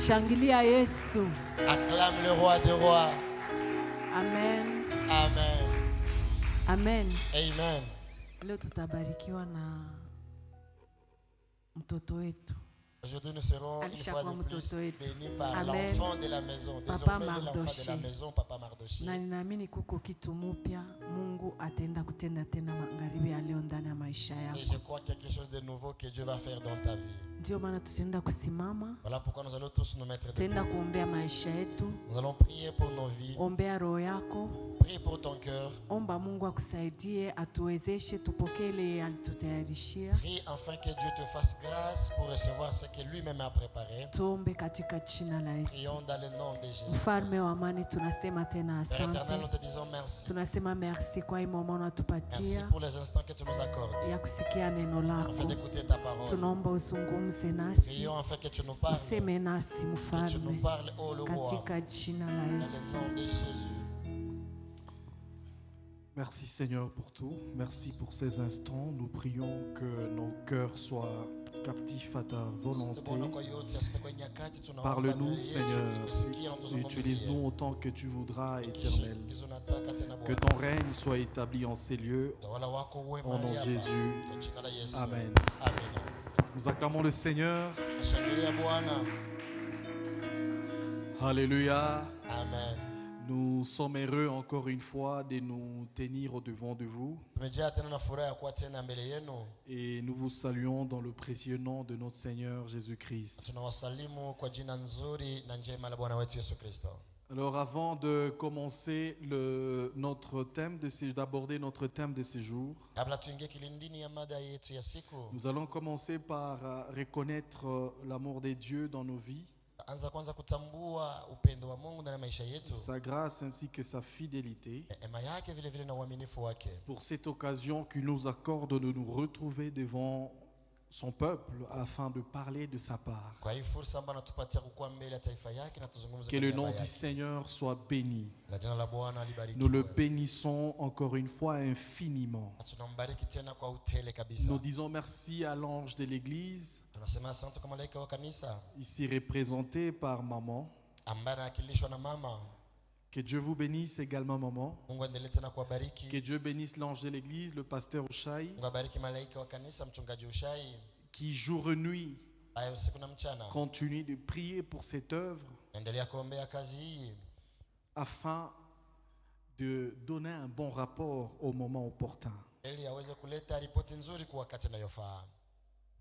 Shangilia Yesu. Acclame le roi des rois. Amen. Amen. Amen. Amen. Leo tutabarikiwa na mtoto wetu. Aujourd'hui, nous serons une fois de plus bénis par l'enfant de la maison. Désormais, l'enfant de la maison, Papa Mardoshi. Na ninaamini kuko kitu mpya Mungu ataenda kutenda tena magharibi ya leo ndani ya maisha yako. Et je crois quelque chose de nouveau que Dieu va faire dans ta vie. Ndio maana tutaenda kusimama. Voilà pourquoi nous allons tous nous mettre debout. Tutaenda kuombea maisha yetu. Nous allons prier pour nos vies. Ombea roho yako. Prie pour ton cœur. Omba Mungu akusaidie atuwezeshe tupokee ile alitutayarishia. Prie afin que Dieu te fasse grâce pour recevoir ce que lui-même a préparé. Tuombe katika jina la Yesu. Prions dans le nom de Jésus. Mfalme wa amani, tunasema tena Père éternel, nous asante. te disons merci. Tunasema merci kwa hii moment Merci unatupatia pour les instants que tu nous accordes. ya kusikia neno Afin lako. d'écouter ta parole. Tunaomba uzungumze nasi, Prions afin que tu nous parles. useme nasi Que tu nous mfalme, parles, oh le roi. katika jina la Dans le Yesu. nom de Jésus. Merci Seigneur pour tout. Merci pour ces instants. Nous prions que nos cœurs soient captifs à ta volonté. Parle-nous Seigneur. Utilise-nous autant que tu voudras, Éternel. Que ton règne soit établi en ces lieux. Au nom de Jésus. Amen. Nous acclamons le Seigneur. Alléluia. Amen. Nous sommes heureux encore une fois de nous tenir au-devant de vous. Et nous vous saluons dans le précieux nom de notre Seigneur Jésus-Christ. Alors avant de commencer d'aborder notre thème de ce jour, nous allons commencer par reconnaître l'amour de Dieu dans nos vies, sa grâce ainsi que sa fidélité, pour cette occasion qu'il nous accorde de nous retrouver devant son peuple afin de parler de sa part. Que le nom du Seigneur soit béni. Nous le bénissons encore une fois infiniment. Nous disons merci à l'ange de l'église, ici représenté par maman. Que Dieu vous bénisse également, maman. Que Dieu bénisse l'ange de l'église, le pasteur Ushai, qui jour et nuit continue de prier pour cette œuvre afin de donner un bon rapport au moment opportun.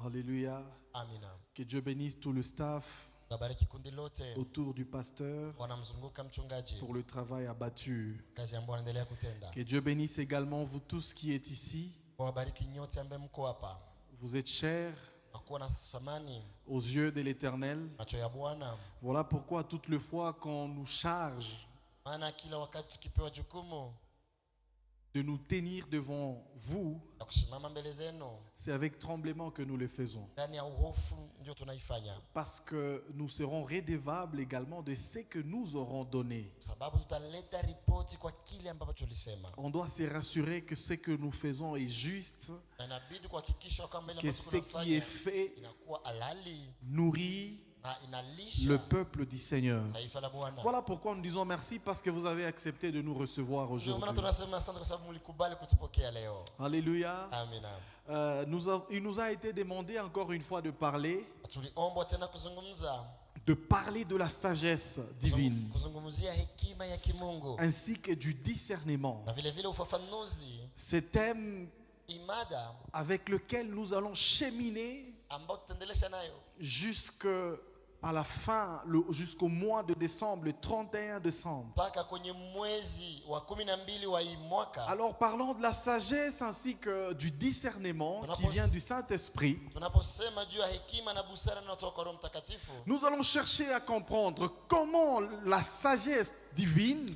Alléluia. Que Dieu bénisse tout le staff autour du pasteur pour le travail abattu. Que Dieu bénisse également vous tous qui êtes ici. Vous êtes chers aux yeux de l'Éternel. Voilà pourquoi toutes les fois qu'on nous charge de nous tenir devant vous, c'est avec tremblement que nous le faisons. Parce que nous serons redevables également de ce que nous aurons donné. On doit se rassurer que ce que nous faisons est juste, que ce qui est fait nourrit le peuple du Seigneur. Voilà pourquoi nous disons merci, parce que vous avez accepté de nous recevoir aujourd'hui. Alléluia. Il nous a été demandé encore une fois de parler de la sagesse divine ainsi que du discernement. Ce thème avec lequel nous allons cheminer jusqu'à la fin, jusqu'au mois de décembre, le 31 décembre. Alors parlons de la sagesse ainsi que du discernement qui vient du Saint-Esprit. Nous allons chercher à comprendre comment la sagesse divine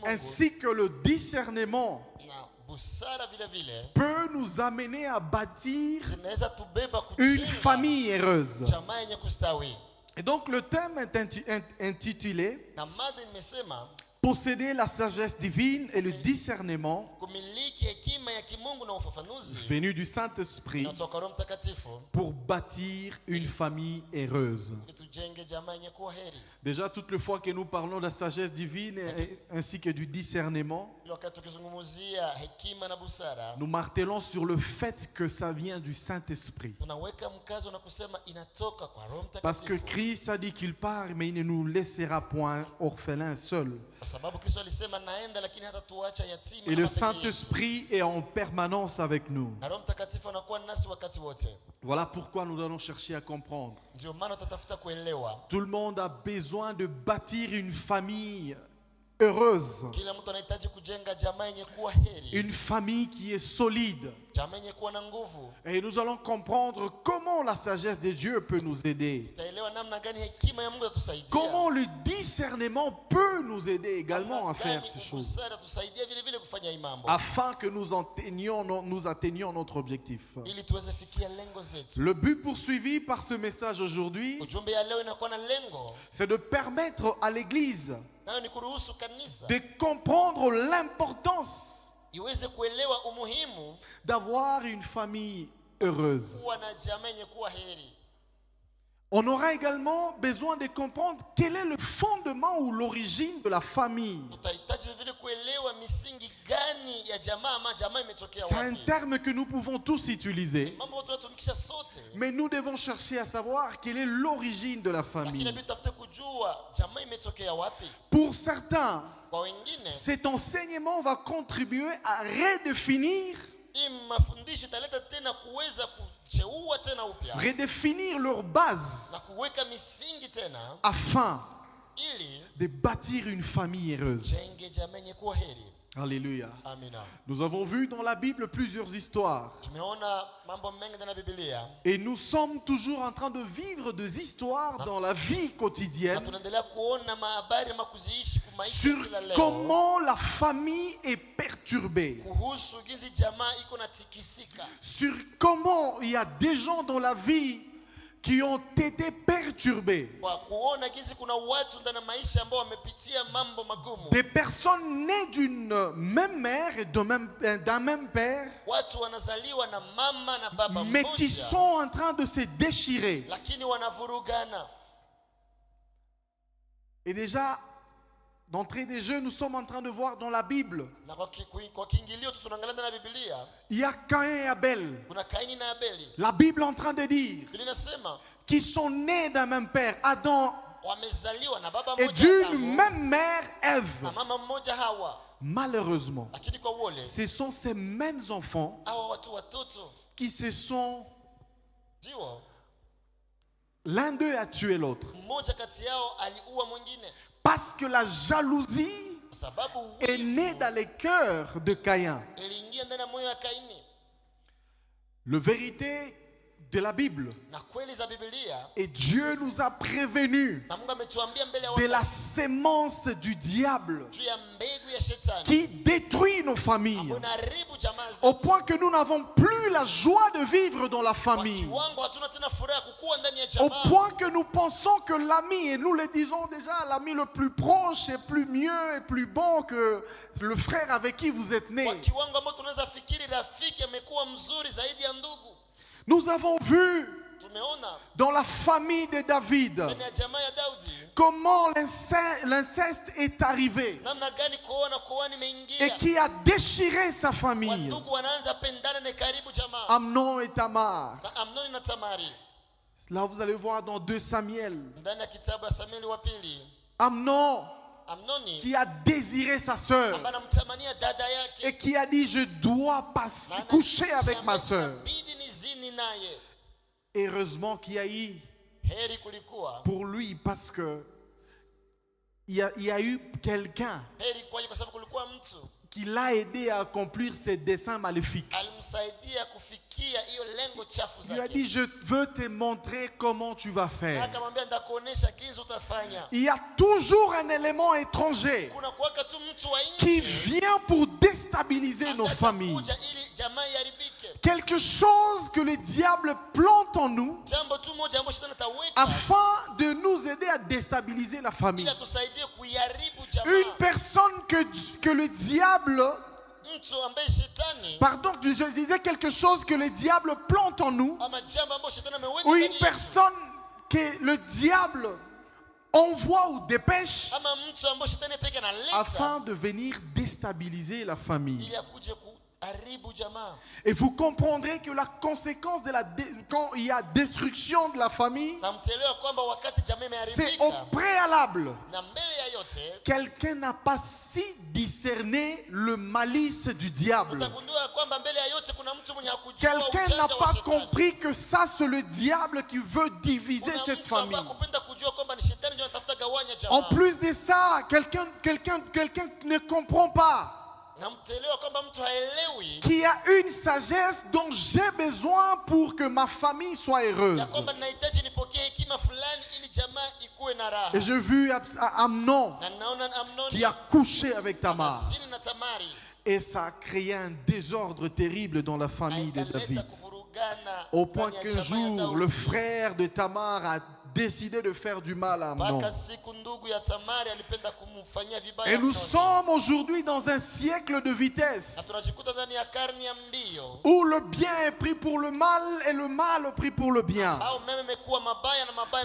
ainsi que le discernement peut nous amener à bâtir une famille heureuse. Et donc le thème est intitulé posséder la sagesse divine et le discernement venu du Saint-Esprit pour bâtir une famille heureuse. Déjà, toutes les fois que nous parlons de la sagesse divine ainsi que du discernement, nous martelons sur le fait que ça vient du Saint-Esprit. Parce que Christ a dit qu'il part, mais il ne nous laissera point orphelins seuls. Et le Saint-Esprit est en permanence avec nous. Voilà pourquoi nous allons chercher à comprendre. Tout le monde a besoin de bâtir une famille heureuse. Une famille qui est solide. Et nous allons comprendre comment la sagesse de Dieu peut nous aider. Comment le discernement peut nous aider également à faire ces choses. Afin que nous atteignions notre objectif. Le but poursuivi par ce message aujourd'hui, c'est de permettre à l'Église de comprendre l'importance d'avoir une famille heureuse. On aura également besoin de comprendre quel est le fondement ou l'origine de la famille. C'est un terme que nous pouvons tous utiliser, mais nous devons chercher à savoir quelle est l'origine de la famille. Pour certains, cet enseignement va contribuer à redéfinir leur base afin de bâtir une famille heureuse. Alléluia. Nous avons vu dans la Bible plusieurs histoires. Et nous sommes toujours en train de vivre des histoires dans la vie quotidienne sur comment la famille est perturbée. Sur comment il y a des gens dans la vie qui ont été perturbés. Des personnes nées d'une même mère et d'un même père, mais qui sont en train de se déchirer. Et déjà, d'entrée des jeux, nous sommes en train de voir dans la Bible, il y a Caïn et Abel. La Bible est en train de dire qu'ils sont nés d'un même père, Adam, et d'une même mère, Ève. Malheureusement, ce sont ces mêmes enfants qui se sont... L'un d'eux a tué l'autre. Parce que la jalousie est née dans les cœurs de Caïn. La vérité de la Bible, et Dieu nous a prévenus de la sémence du diable qui détruit nos familles, au point que nous n'avons plus la joie de vivre dans la famille, au point que nous pensons que l'ami, et nous le disons déjà, l'ami le plus proche est plus mieux et plus bon que le frère avec qui vous êtes né. Nous avons vu dans la famille de David comment l'inceste est arrivé et qui a déchiré sa famille. Amnon et Tamar. Là, vous allez voir dans 2 Samuel. Amnon qui a désiré sa sœur et qui a dit: je dois coucher avec ma sœur. Heureusement qu'il y a eu pour lui, parce que il y a eu quelqu'un qui l'a aidé à accomplir ses desseins maléfiques. Il lui a dit: je veux te montrer comment tu vas faire. Il y a toujours un élément étranger qui vient pour déstabiliser nos familles, quelque chose que le diable plante en nous afin de nous aider à déstabiliser la famille. Une personne que le diable... Pardon, je disais quelque chose que le diable plante en nous, ou une personne que le diable envoie ou dépêche afin de venir déstabiliser la famille. Et vous comprendrez que la conséquence de quand il y a destruction de la famille, c'est au préalable. Quelqu'un n'a pas si discerné le malice du diable. Quelqu'un n'a pas compris que ça, c'est le diable qui veut diviser cette famille. En plus de ça, quelqu'un ne comprend pas qu'il y a une sagesse dont j'ai besoin pour que ma famille soit heureuse. Et j'ai vu Amnon qui a couché avec Tamar. Et ça a créé un désordre terrible dans la famille de David. Au point qu'un jour, le frère de Tamar a décidé de faire du mal à Amnon. Et nous sommes aujourd'hui dans un siècle de vitesse où le bien est pris pour le mal et le mal pris pour le bien.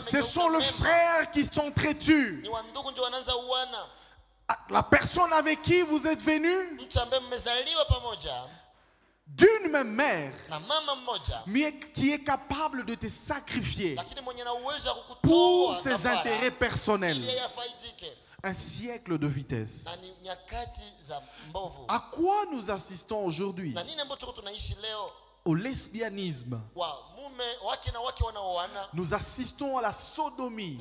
Ce sont les frères qui sont traitus. La personne avec qui vous êtes venu d'une même mère, mais qui est capable de te sacrifier pour ses intérêts personnels. Un siècle de vitesse. À quoi nous assistons aujourd'hui? Au lesbianisme. Nous assistons à la sodomie.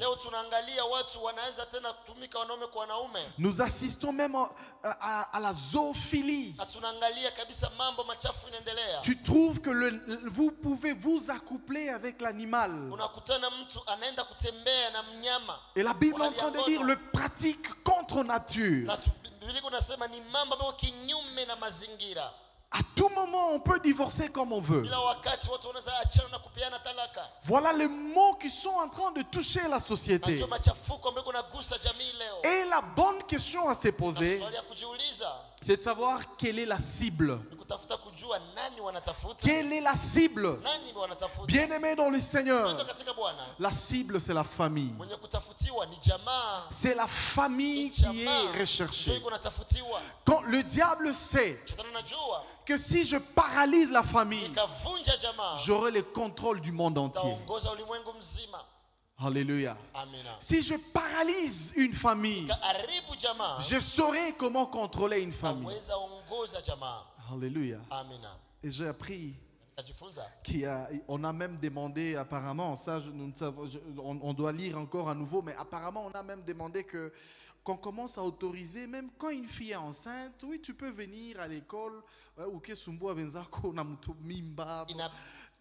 Nous assistons même à la zoophilie. Tu trouves que vous pouvez vous accoupler avec l'animal. Et la Bible est en train de dire le pratique contre nature. À tout moment, on peut divorcer comme on veut. Voilà les mots qui sont en train de toucher la société. Et la bonne question à se poser, c'est de savoir quelle est la cible. Quelle est la cible? Bien-aimé dans le Seigneur, la cible, c'est la famille. C'est la famille qui est recherchée. Quand le diable sait que si je paralyse la famille, j'aurai le contrôle du monde entier. Alléluia. Si je paralyse une famille, je saurai comment contrôler une famille. Alléluia. Et j'ai appris qu'on a même demandé apparemment, ça on doit lire encore à nouveau, mais apparemment on a même demandé qu'on commence à autoriser, même quand une fille est enceinte, oui, tu peux venir à l'école,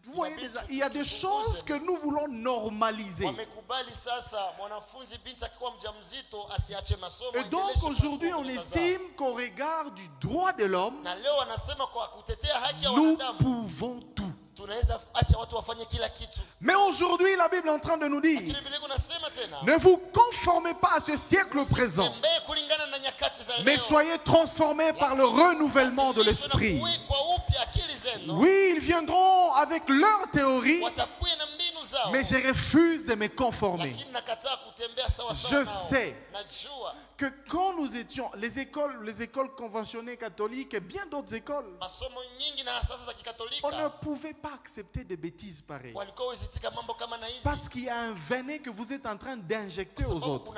vous voyez déjà, il y a des choses que nous voulons normaliser. Et donc aujourd'hui, on estime qu'au regard du droit de l'homme, nous pouvons tout. Mais aujourd'hui, la Bible est en train de nous dire, ne vous conformez pas à ce siècle présent, mais soyez transformés par le renouvellement de l'esprit. Oui, ils viendront avec leur théorie, mais je refuse de me conformer. Je sais que quand nous étions, les écoles conventionnelles catholiques et bien d'autres écoles, on ne pouvait pas accepter des bêtises pareilles. Parce qu'il y a un venin que vous êtes en train d'injecter aux autres.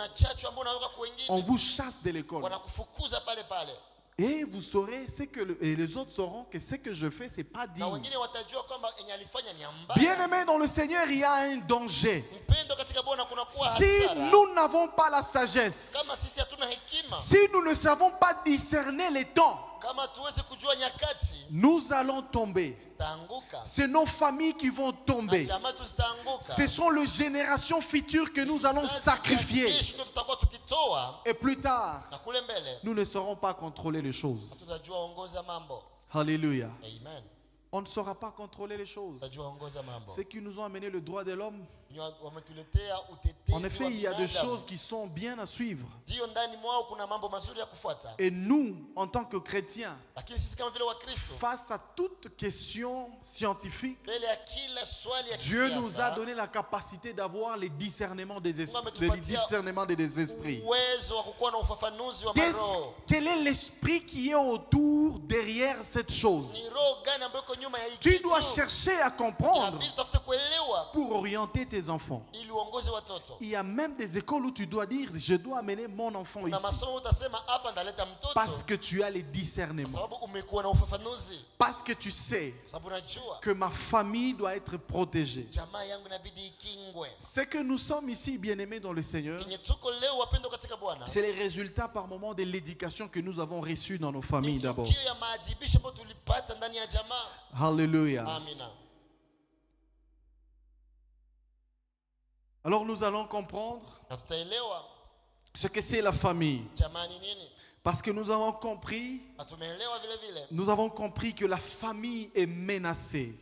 On vous chasse de l'école. Et vous saurez et les autres sauront que ce que je fais, c'est pas digne. Bien-aimés dans le Seigneur, il y a un danger. Si nous n'avons pas la sagesse, si nous ne savons pas discerner les temps, nous allons tomber. C'est nos familles qui vont tomber. Ce sont les générations futures que nous allons sacrifier. Et plus tard, nous ne saurons pas contrôler les choses. Alléluia. on ne saura pas contrôler les choses. Ceux qui nous ont amené le droit de l'homme, en effet, il y a des choses qui sont bien à suivre. Et nous, en tant que chrétiens, face à toute question scientifique, Dieu nous a donné la capacité d'avoir les discernements des esprits. Quel est l'esprit qui est autour, derrière cette chose? Tu dois chercher à comprendre pour orienter tes enfants. Il y a même des écoles où tu dois dire, je dois amener mon enfant ici. Parce que tu as les discernements. Parce que tu sais que ma famille doit être protégée. C'est que nous sommes ici, bien-aimés dans le Seigneur. C'est les résultats par moment de l'éducation que nous avons reçue dans nos familles d'abord. Alléluia. Alors nous allons comprendre ce que c'est la famille. Parce que nous avons compris que la famille est menacée.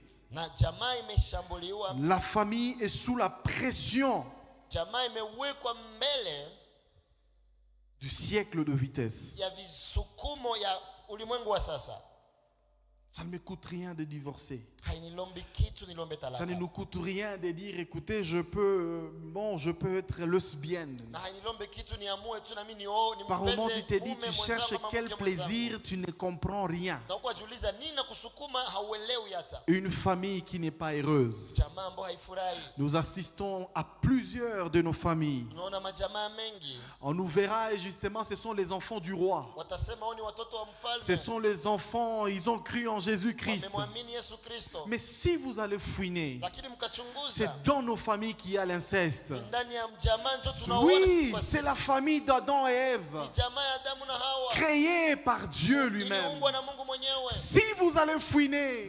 La famille est sous la pression du siècle de vitesse. Ça ne me coûte rien de divorcer. Ça ne nous coûte rien de dire, écoutez, je peux être lesbienne. Par moment, tu te dis, tu cherches quel plaisir, tu ne comprends rien. Une famille qui n'est pas heureuse. Nous assistons à plusieurs de nos familles. On nous verra et justement, ce sont les enfants du roi. Ce sont les enfants, ils ont cru en Jésus-Christ. Mais si vous allez fouiner, c'est dans nos familles qu'il y a l'inceste. Oui, c'est la famille d'Adam et Ève, créée par Dieu lui-même. Si vous allez fouiner,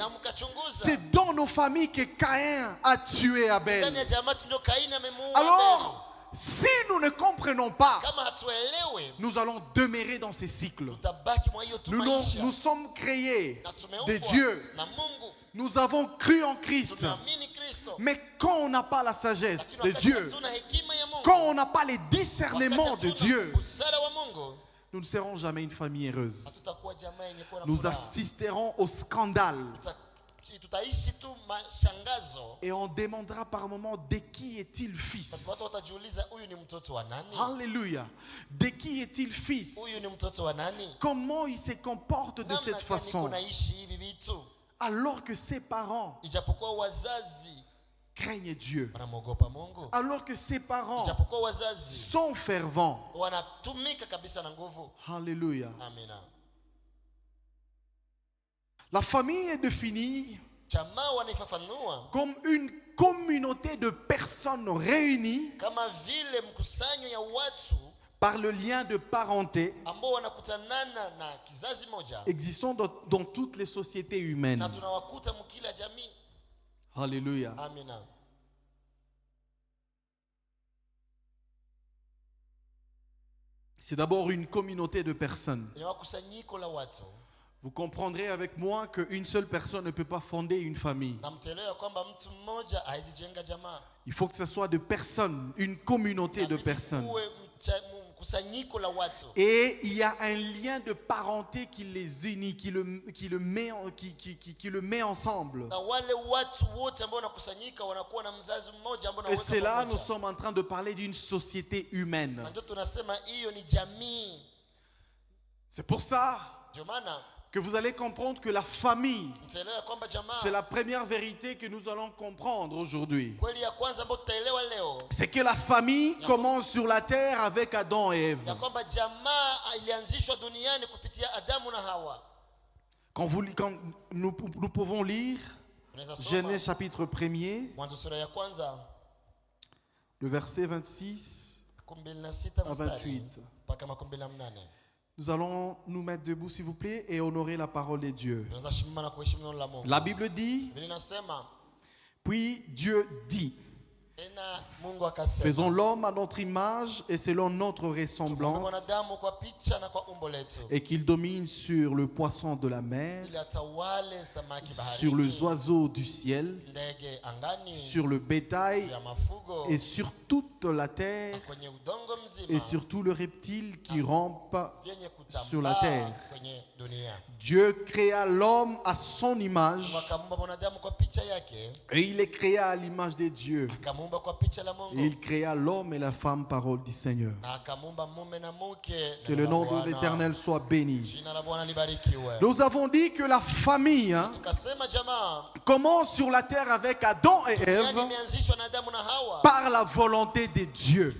c'est dans nos familles que Caïn a tué Abel. Alors, si nous ne comprenons pas, nous allons demeurer dans ces cycles. Nous sommes créés de Dieu. Nous avons cru en Christ. Mais quand on n'a pas la sagesse de Dieu, quand on n'a pas les discernements de Dieu, nous ne serons jamais une famille heureuse. Nous assisterons au scandale. Et on demandera par moment, de qui est-il fils? Alléluia. De qui est-il fils? Comment il se comporte de cette façon? Alors que ses parents craignent Dieu. Alors que ses parents sont fervents. Alléluia. La famille est définie comme une communauté de personnes réunies par le lien de parenté existant dans toutes les sociétés humaines. Alléluia. C'est d'abord une communauté de personnes. Vous comprendrez avec moi qu'une seule personne ne peut pas fonder une famille. Il faut que ce soit de personnes, une communauté de personnes. Et il y a un lien de parenté qui les unit, qui le met ensemble. Et c'est là, nous sommes en train de parler d'une société humaine. C'est pour ça que vous allez comprendre que la famille, c'est la première vérité que nous allons comprendre aujourd'hui. C'est que la famille commence sur la terre avec Adam et Ève. Quand nous pouvons lire Genèse chapitre 1er, le verset 26 à 28. Nous allons nous mettre debout, s'il vous plaît, et honorer la parole de Dieu. La Bible dit, puis Dieu dit, Faisons l'homme à notre image et selon notre ressemblance, et qu'il domine sur le poisson de la mer, sur les oiseaux du ciel, sur le bétail et sur toute la terre et sur tout le reptile qui rampe sur la terre. Dieu créa l'homme à son image et il est créé à l'image de Dieu. Et il créa l'homme et la femme, parole du Seigneur. Que le nom de l'Éternel soit béni. Nous avons dit que la famille commence sur la terre avec Adam et Ève par la volonté de Dieu.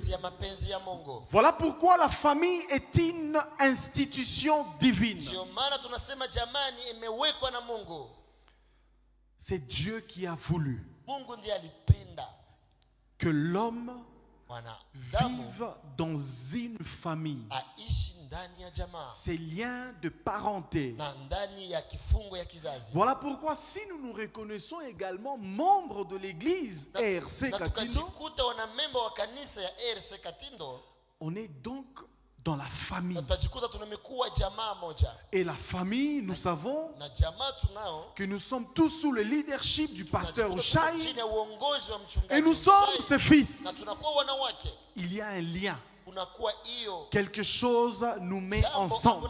Voilà pourquoi la famille est une institution divine. C'est Dieu qui a voulu que l'homme vive dans une famille. Ces liens de parenté. Voilà pourquoi si nous nous reconnaissons également membres de l'église RC Katindo, on est donc dans la famille. Et la famille, nous savons que nous sommes tous sous le leadership du pasteur Ushai et nous sommes ses fils. Il y a un lien. Quelque chose nous met ensemble.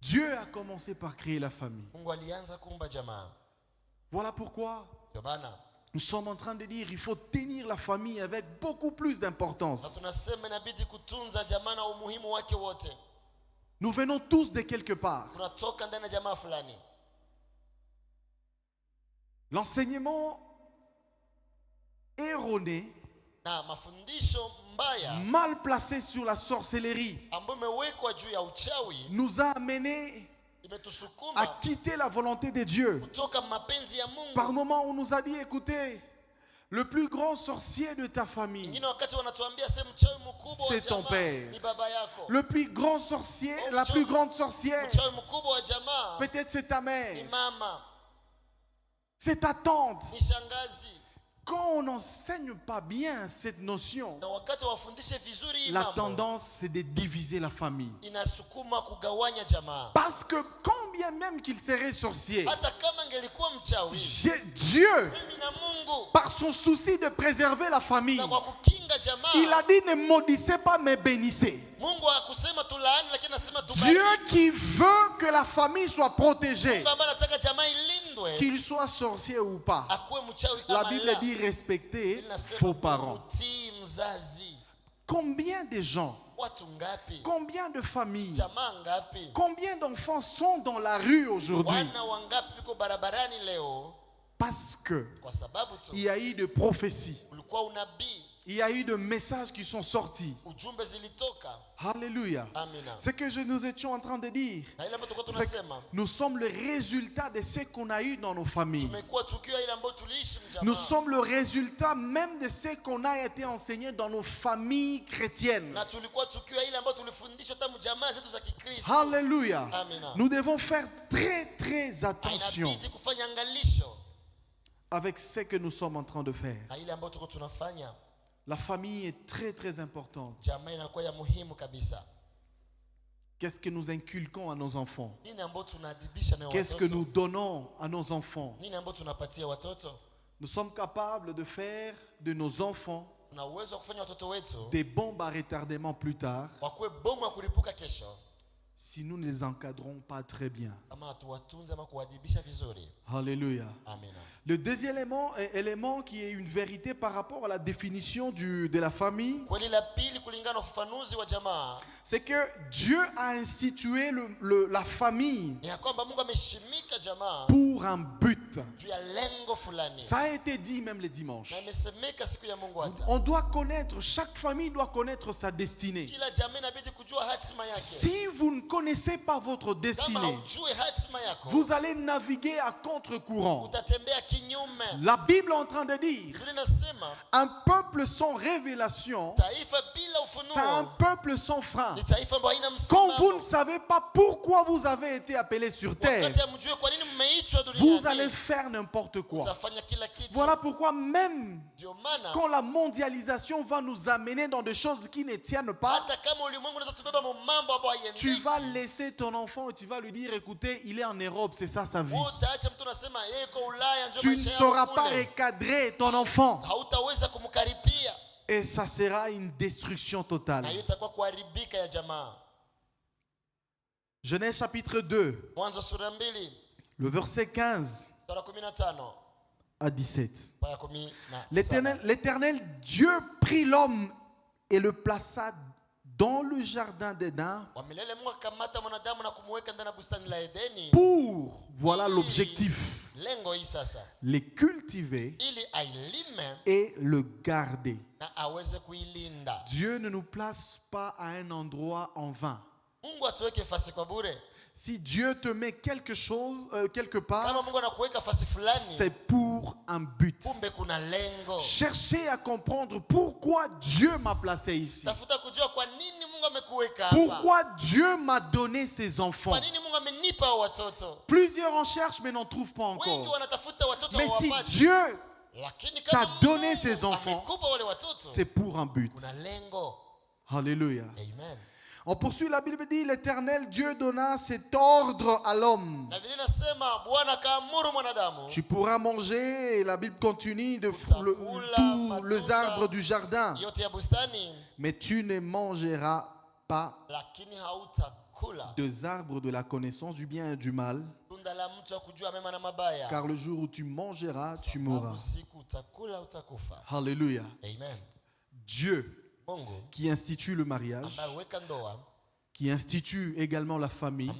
Dieu a commencé par créer la famille. Voilà pourquoi nous sommes en train de dire qu'il faut tenir la famille avec beaucoup plus d'importance. Nous venons tous de quelque part. L'enseignement erroné, mal placé sur la sorcellerie, nous a amenés à quitter la volonté de Dieu. Par moment, on nous a dit, écoutez, le plus grand sorcier de ta famille, c'est ton père. Le plus grand sorcier, la plus grande sorcière, peut-être c'est ta mère, c'est ta tante. Quand on n'enseigne pas bien cette notion, la tendance c'est de diviser la famille. Parce que combien même qu'il serait sorcier, Dieu, par son souci de préserver la famille, il a dit ne maudissez pas mais bénissez. Dieu qui veut que la famille soit protégée, qu'il soit sorcier ou pas. La Bible dit respecter vos parents. Combien de gens, combien de familles, combien d'enfants sont dans la rue aujourd'hui? Parce que il y a eu de prophéties. Il y a eu de messages qui sont sortis. Alléluia. Ce que nous étions en train de dire, c'est que nous sommes le résultat de ce qu'on a eu dans nos familles. Nous sommes le résultat même de ce qu'on a été enseigné dans nos familles chrétiennes. Alléluia. Nous devons faire très attention avec ce que nous sommes en train de faire. La famille est très importante. Qu'est-ce que nous inculquons à nos enfants? Qu'est-ce que nous donnons à nos enfants? Nous sommes capables de faire de nos enfants des bombes à retardement plus tard si nous ne les encadrons pas très bien. Alléluia. Amen. Le deuxième élément qui est une vérité par rapport à la définition de la famille, c'est que Dieu a institué la famille pour un but. Ça a été dit même le dimanche. On doit connaître, chaque famille doit connaître sa destinée. Si vous ne connaissez pas votre destinée, vous allez naviguer à contre-courant. La Bible est en train de dire, un peuple sans révélation, c'est un peuple sans frein. Quand vous ne savez pas pourquoi vous avez été appelé sur terre, vous allez faire n'importe quoi. Voilà pourquoi même quand la mondialisation va nous amener dans des choses qui ne tiennent pas, tu vas laisser ton enfant et tu vas lui dire, écoutez, il est en Europe, c'est ça sa vie. Tu ne sauras pas recadrer ton enfant. Et ça sera une destruction totale. Genèse chapitre 2, le verset 15 à 17. L'Éternel Dieu prit l'homme et le plaça dans le jardin d'Éden pour, voilà l'objectif, les cultiver et le garder. Dieu ne nous place pas à un endroit en vain. Si Dieu te met quelque chose, quelque part, c'est pour un but. Cherchez à comprendre pourquoi Dieu m'a placé ici. Pourquoi Dieu m'a donné ses enfants. Plusieurs en cherchent mais n'en trouvent pas encore. Mais si Dieu t'a donné ses enfants, c'est pour un but. Alléluia. Amen. On poursuit, la Bible dit, l'Éternel Dieu donna cet ordre à l'homme. Tu pourras manger, et la Bible continue, de tous les arbres du jardin. Mais tu ne mangeras pas des arbres de la connaissance du bien et du mal. Car le jour où tu mangeras, tu mourras. Alléluia. Amen. Dieu qui institue le mariage, qui institue également la famille,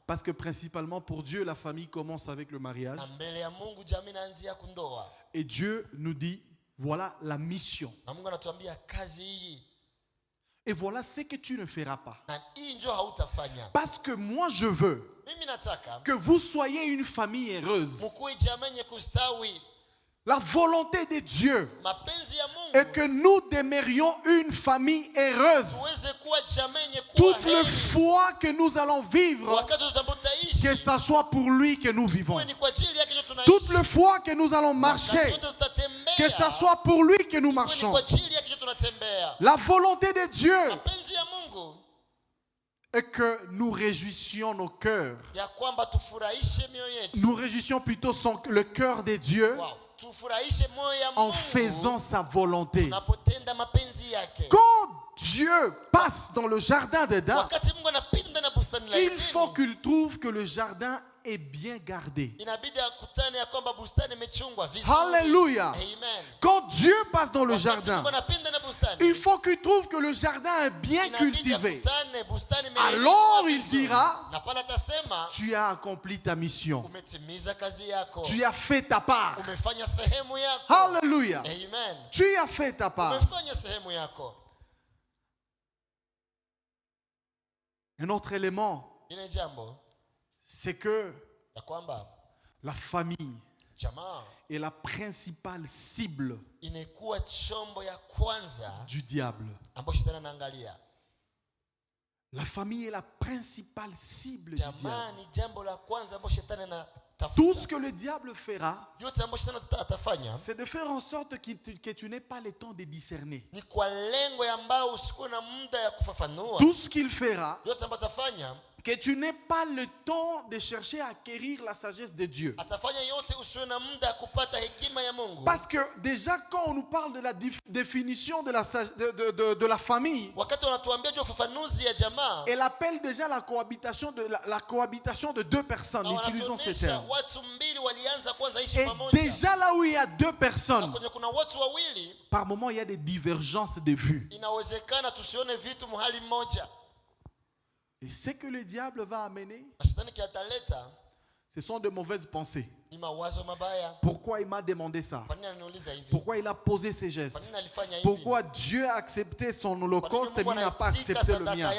parce que principalement pour Dieu, la famille commence avec le mariage. Et Dieu nous dit, voilà la mission. Et voilà ce que tu ne feras pas. Parce que moi je veux que vous soyez une famille heureuse. La volonté de Dieu est que nous demeurions une famille heureuse. Toute le foi que nous allons vivre, que ce soit pour lui que nous vivons. Toute le foi que nous allons marcher, que ce soit pour lui que nous marchons. La volonté de Dieu est que nous réjouissions nos cœurs. Nous réjouissions plutôt le cœur de Dieu en faisant sa volonté. Quand Dieu passe dans le jardin d'Éden, il faut qu'il trouve que le jardin est bien gardé. Alléluia. Quand Dieu passe dans le jardin, il faut qu'il trouve que le jardin est bien cultivé. Alors il dira, tu as accompli ta mission. Tu as fait ta part. Alléluia. Tu as fait ta part. Un autre élément, c'est que la famille est la principale cible du diable. La famille est la principale cible du diable. Tout ce que le diable fera, c'est de faire en sorte que tu n'aies pas le temps de discerner. Tout ce qu'il fera, que tu n'aies pas le temps de chercher à acquérir la sagesse de Dieu. Parce que déjà quand on nous parle de la définition de la famille, elle appelle déjà la cohabitation de deux personnes. Utilisons ce terme. Et déjà là où il y a deux personnes, par moment il y a des divergences de vues. Et ce que le diable va amener, Ce sont de mauvaises pensées. Pourquoi il m'a demandé ça? Pourquoi il a posé ces gestes? Pourquoi Dieu a accepté son holocauste et il n'a pas accepté le mien?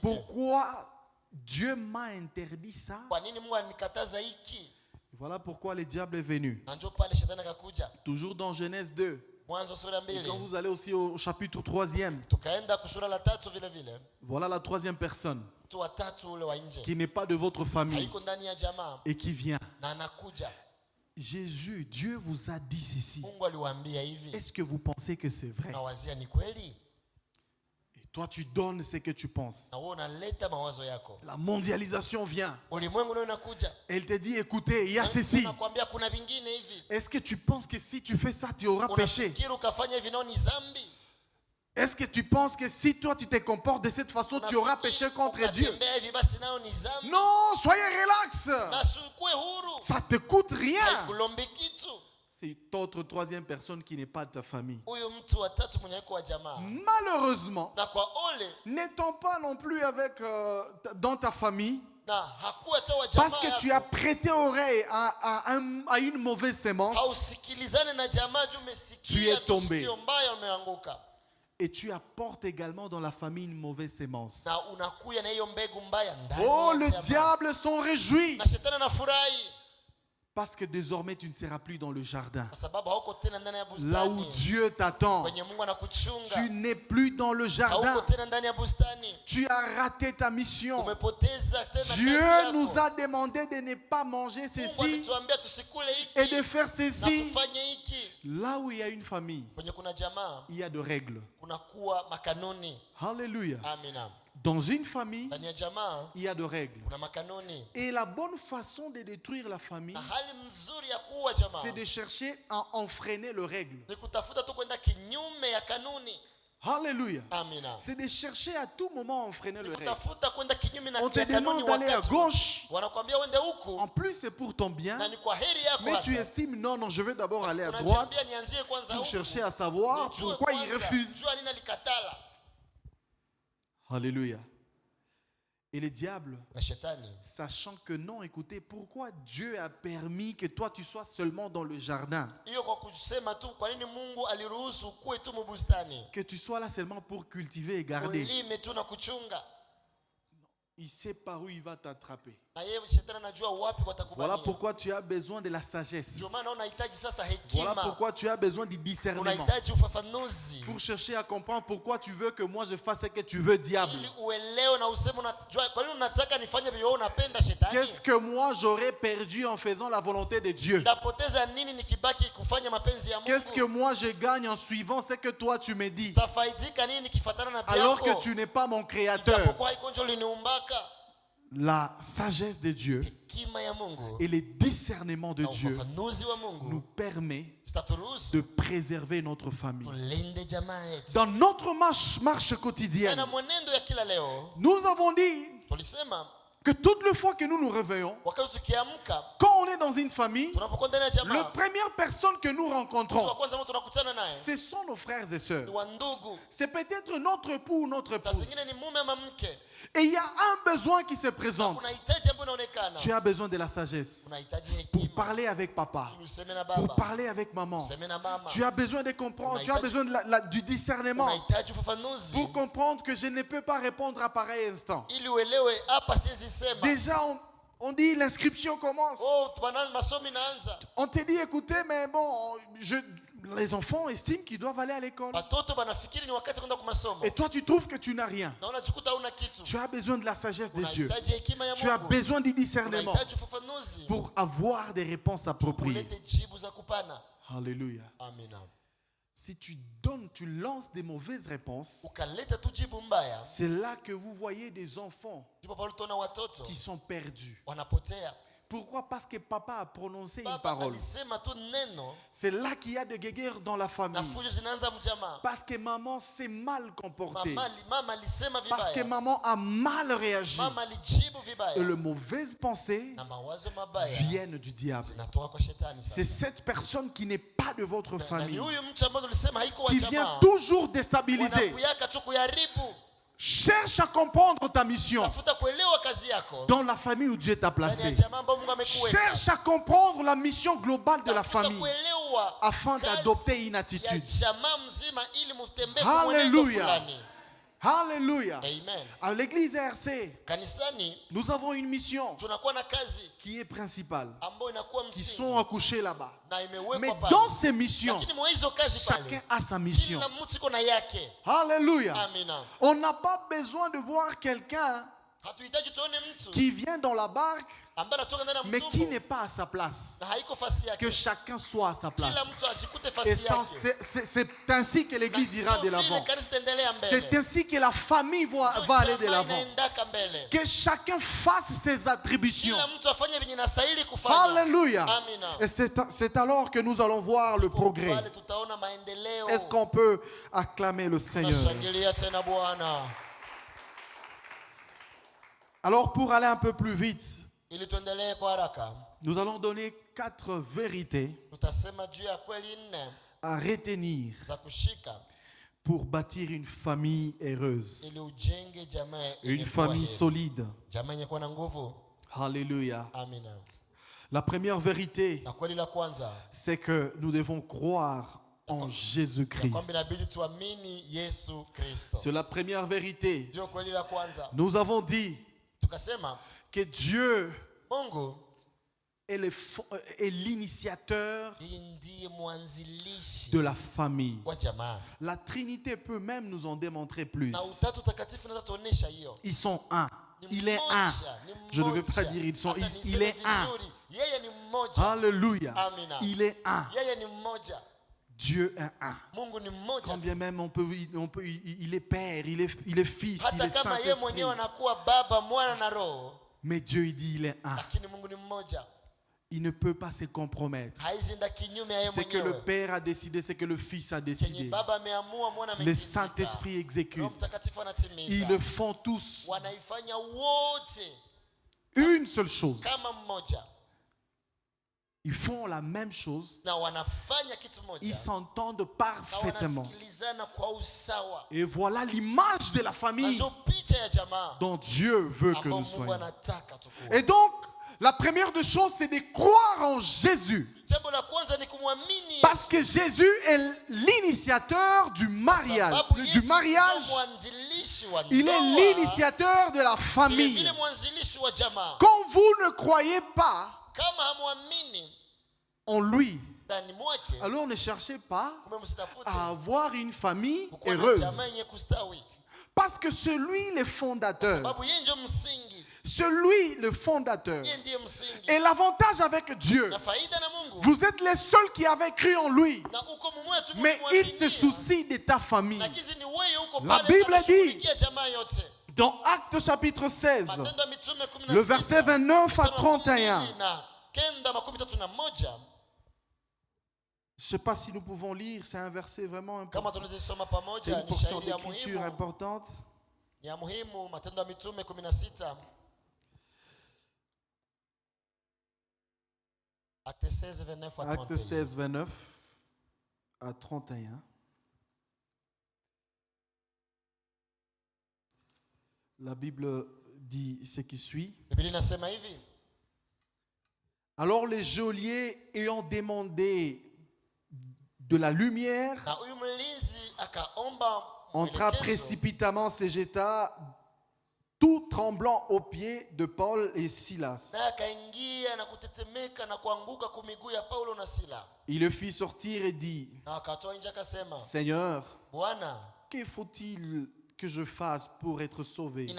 Pourquoi Dieu m'a interdit ça? Voilà pourquoi le diable est venu. Toujours dans Genèse 2. Et quand vous allez aussi au chapitre 3e, voilà la troisième personne qui n'est pas de votre famille et qui vient. Jésus, Dieu vous a dit ceci. Est-ce que vous pensez que c'est vrai? Et toi tu donnes ce que tu penses. La mondialisation vient. Elle te dit, écoutez, il y a ceci. Est-ce que tu penses que si tu fais ça, tu auras péché? Est-ce que tu penses que si toi tu te comportes de cette façon, tu auras péché contre Dieu? Non, soyez relax. Ça ne te coûte rien. C'est autre troisième personne qui n'est pas de ta famille. Malheureusement, n'étant pas non plus avec dans ta famille, parce que tu as prêté oreille à une mauvaise sémence, tu es tombé. Et tu apportes également dans la famille une mauvaise sémence. Oh, le diable s'en réjouit. Parce que désormais tu ne seras plus dans le jardin. Là où Dieu t'attend. Tu n'es plus dans le jardin. Tu as raté ta mission. Dieu nous a demandé de ne pas manger ceci et de faire ceci. Là où il y a une famille, il y a de règles. Alléluia. Dans une famille, il y a de règles. Et la bonne façon de détruire la famille, c'est de chercher à enfreiner les règles. Alléluia. C'est de chercher à tout moment à enfreiner les règles. On te demande d'aller à gauche. En plus, c'est pour ton bien. Mais tu estimes, non, je vais d'abord aller à droite pour chercher à savoir pourquoi il refuse. Alléluia. Et le diable, sachant que non, écoutez, pourquoi Dieu a permis que toi tu sois seulement dans le jardin? Que tu sois là seulement pour cultiver et garder. Il sait par où il va t'attraper. Voilà pourquoi tu as besoin de la sagesse. Voilà pourquoi tu as besoin du discernement. Pour chercher à comprendre pourquoi tu veux que moi je fasse ce que tu veux, diable. Qu'est-ce que moi j'aurais perdu en faisant la volonté de Dieu? Qu'est-ce que moi je gagne en suivant ce que toi tu me dis? Alors que tu n'es pas mon créateur. La sagesse de Dieu et le discernement de Dieu nous permet de préserver notre famille. Dans notre marche quotidienne, nous avons dit que toutes les fois que nous nous réveillons, quand on est dans une famille, la première personne que nous rencontrons, ce sont nos frères et sœurs. C'est peut-être notre époux ou notre épouse. Et il y a un besoin qui se présente. Tu as besoin de la sagesse pour parler avec papa, pour parler avec maman. Tu as besoin de comprendre, tu as besoin du discernement pour comprendre que je ne peux pas répondre à pareil instant. Déjà, on dit l'inscription commence. On te dit, écoutez, mais bon, les enfants estiment qu'ils doivent aller à l'école. Et toi, tu trouves que tu n'as rien. Tu as besoin de la sagesse de Dieu. Tu as besoin du discernement pour avoir des réponses appropriées. Alléluia. Si tu donnes, tu lances des mauvaises réponses, c'est là que vous voyez des enfants qui sont perdus. Pourquoi? Parce que papa a prononcé une parole. C'est là qu'il y a des guéguerres dans la famille. Parce que maman s'est mal comportée. Parce que maman a mal réagi. Et les mauvaises pensées viennent du diable. C'est cette personne qui n'est pas de votre famille qui vient toujours déstabiliser. Cherche à comprendre ta mission dans la famille où Dieu t'a placé. Cherche à comprendre la mission globale de la famille afin d'adopter une attitude. Alléluia. Alléluia. À l'église RC, nous avons une mission qui est principale, qui sont accouchés là-bas. Mais dans ces missions, chacun a sa mission. Alléluia. On n'a pas besoin de voir quelqu'un qui vient dans la barque mais qui n'est pas à sa place. Que chacun soit à sa place. Et c'est ainsi que l'église ira de l'avant. C'est ainsi que la famille va aller de l'avant. Que chacun fasse ses attributions. Alléluia. Et c'est alors que nous allons voir le progrès. Est-ce qu'on peut acclamer le Seigneur? Alors pour aller un peu plus vite, nous allons donner 4 vérités à retenir pour bâtir une famille heureuse, une famille solide. Alléluia. La première vérité, c'est que nous devons croire en Jésus-Christ. C'est la première vérité. Nous avons dit que Dieu est l'initiateur de la famille. La Trinité peut même nous en démontrer plus. Ils sont un. Il est un. Je ne veux pas dire ils sont. Il est un. Alléluia. Il est un. Dieu est un. Quand bien même il est Père, il est Fils, il est Saint-Esprit. Mais Dieu, il dit, il est un. Il ne peut pas se compromettre. C'est que le Père a décidé, c'est que le Fils a décidé. Le Saint-Esprit exécute. Ils le font tous. Une seule chose. Ils font la même chose. Ils s'entendent parfaitement. Et voilà l'image de la famille dont Dieu veut que nous soyons. Et donc, la première des choses, c'est de croire en Jésus. Parce que Jésus est l'initiateur du mariage. Il est l'initiateur de la famille. Quand vous ne croyez pas en lui, alors ne cherchez pas à avoir une famille heureuse. Parce que celui, le fondateur, et l'avantage avec Dieu, vous êtes les seuls qui avaient cru en lui, mais il se soucie de ta famille. La Bible dit dans Actes chapitre 16, le verset 29 à 31. Je ne sais pas si nous pouvons lire, c'est un verset vraiment important. C'est une portion d'écriture importante. Acte 16, 29 à 31. La Bible dit ce qui suit. Alors les geôliers ayant demandé de la lumière, entra précipitamment, se jeta tout tremblant aux pieds de Paul et Silas. Il le fit sortir et dit, Seigneur, que faut-il que je fasse pour être sauvé?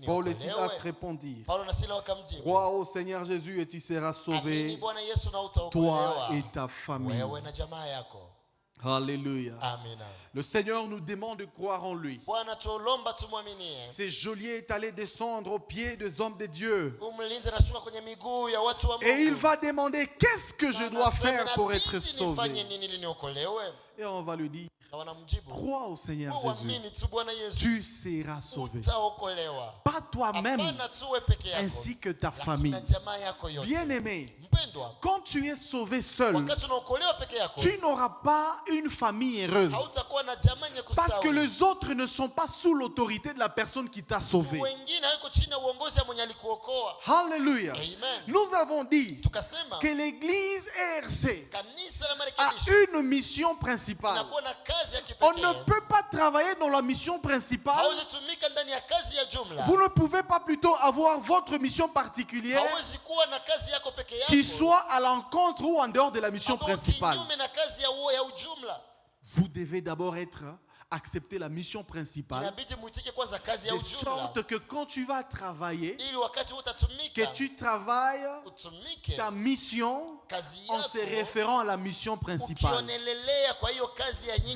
Paul et Silas répondirent, crois au Seigneur Jésus et tu seras sauvé, toi et ta famille. Alléluia. Le Seigneur nous demande de croire en lui. Ce geôlier est allé descendre aux pieds des hommes de Dieu. Et il va demander, qu'est-ce que je dois faire pour être sauvé? Et on va lui dire, crois au Seigneur Jésus, tu seras sauvé. Pas toi-même, ainsi que ta famille. Bien-aimé, quand tu es sauvé seul, tu n'auras pas une famille heureuse. Parce que les autres ne sont pas sous l'autorité de la personne qui t'a sauvé. Alléluia. Nous avons dit que l'église ERC a une mission principale. On ne peut pas travailler dans la mission principale. Vous ne pouvez pas plutôt avoir votre mission particulière qui soit à l'encontre ou en dehors de la mission principale. Vous devez d'abord accepter la mission principale, de sorte que quand tu vas travailler, que tu travailles ta mission en se référant à la mission principale.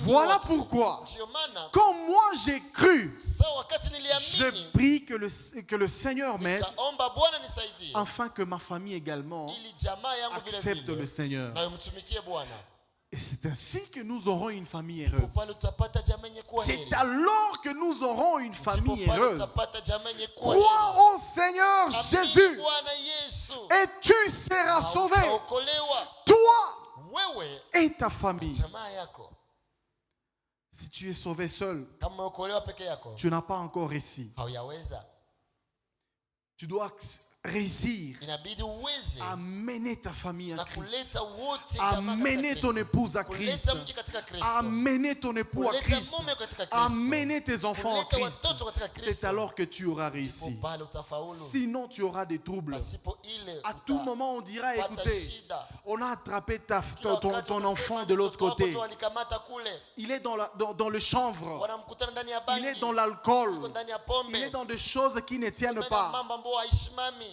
Voilà pourquoi, quand moi j'ai cru, je prie que le Seigneur m'aide, afin que ma famille également accepte le Seigneur. Et c'est ainsi que nous aurons une famille heureuse. C'est alors que nous aurons une famille heureuse. Crois au Seigneur Jésus et tu seras sauvé. Toi et ta famille. Si tu es sauvé seul, tu n'as pas encore réussi. Tu dois réussir à amener ta famille à Christ, à amener ton épouse à Christ, à amener ton époux à Christ, à amener tes enfants à Christ. C'est alors que tu auras réussi. Sinon, tu auras des troubles. À tout moment, on dira, écoutez, on a attrapé ton enfant de l'autre côté. Il est dans le chanvre. Il est dans l'alcool. Il est dans des choses qui ne tiennent pas.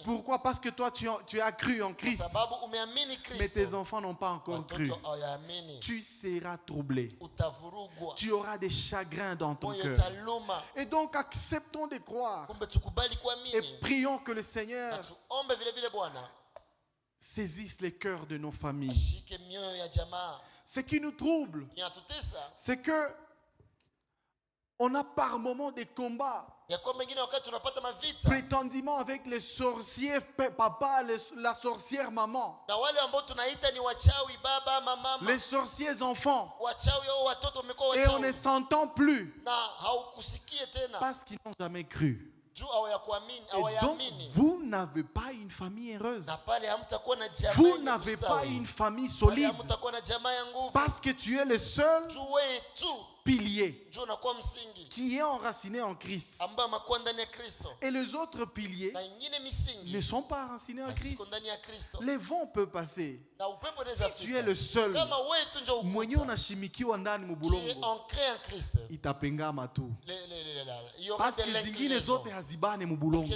Pourquoi? Parce que toi, tu as cru en Christ. Mais tes enfants n'ont pas encore cru. Tu seras troublé. Tu auras des chagrins dans ton cœur. Et donc, acceptons de croire. Et prions que le Seigneur saisisse les cœurs de nos familles. Ce qui nous trouble, c'est que on a par moments des combats. Prétendument avec les sorciers papa, la sorcière maman, les sorciers enfants, et on ne s'entend plus parce qu'ils n'ont jamais cru. Et donc vous n'avez pas une famille heureuse, vous n'avez pas une famille solide, parce que tu es le seul pilier qui est enraciné en Christ. Et les autres piliers ne sont pas enracinés en Christ. Les vents peuvent passer. Si tu es le seul mwenye unashimikiwa ndani mubulongo, itapengama tu, parce que zingine zote hazibane mubulongo.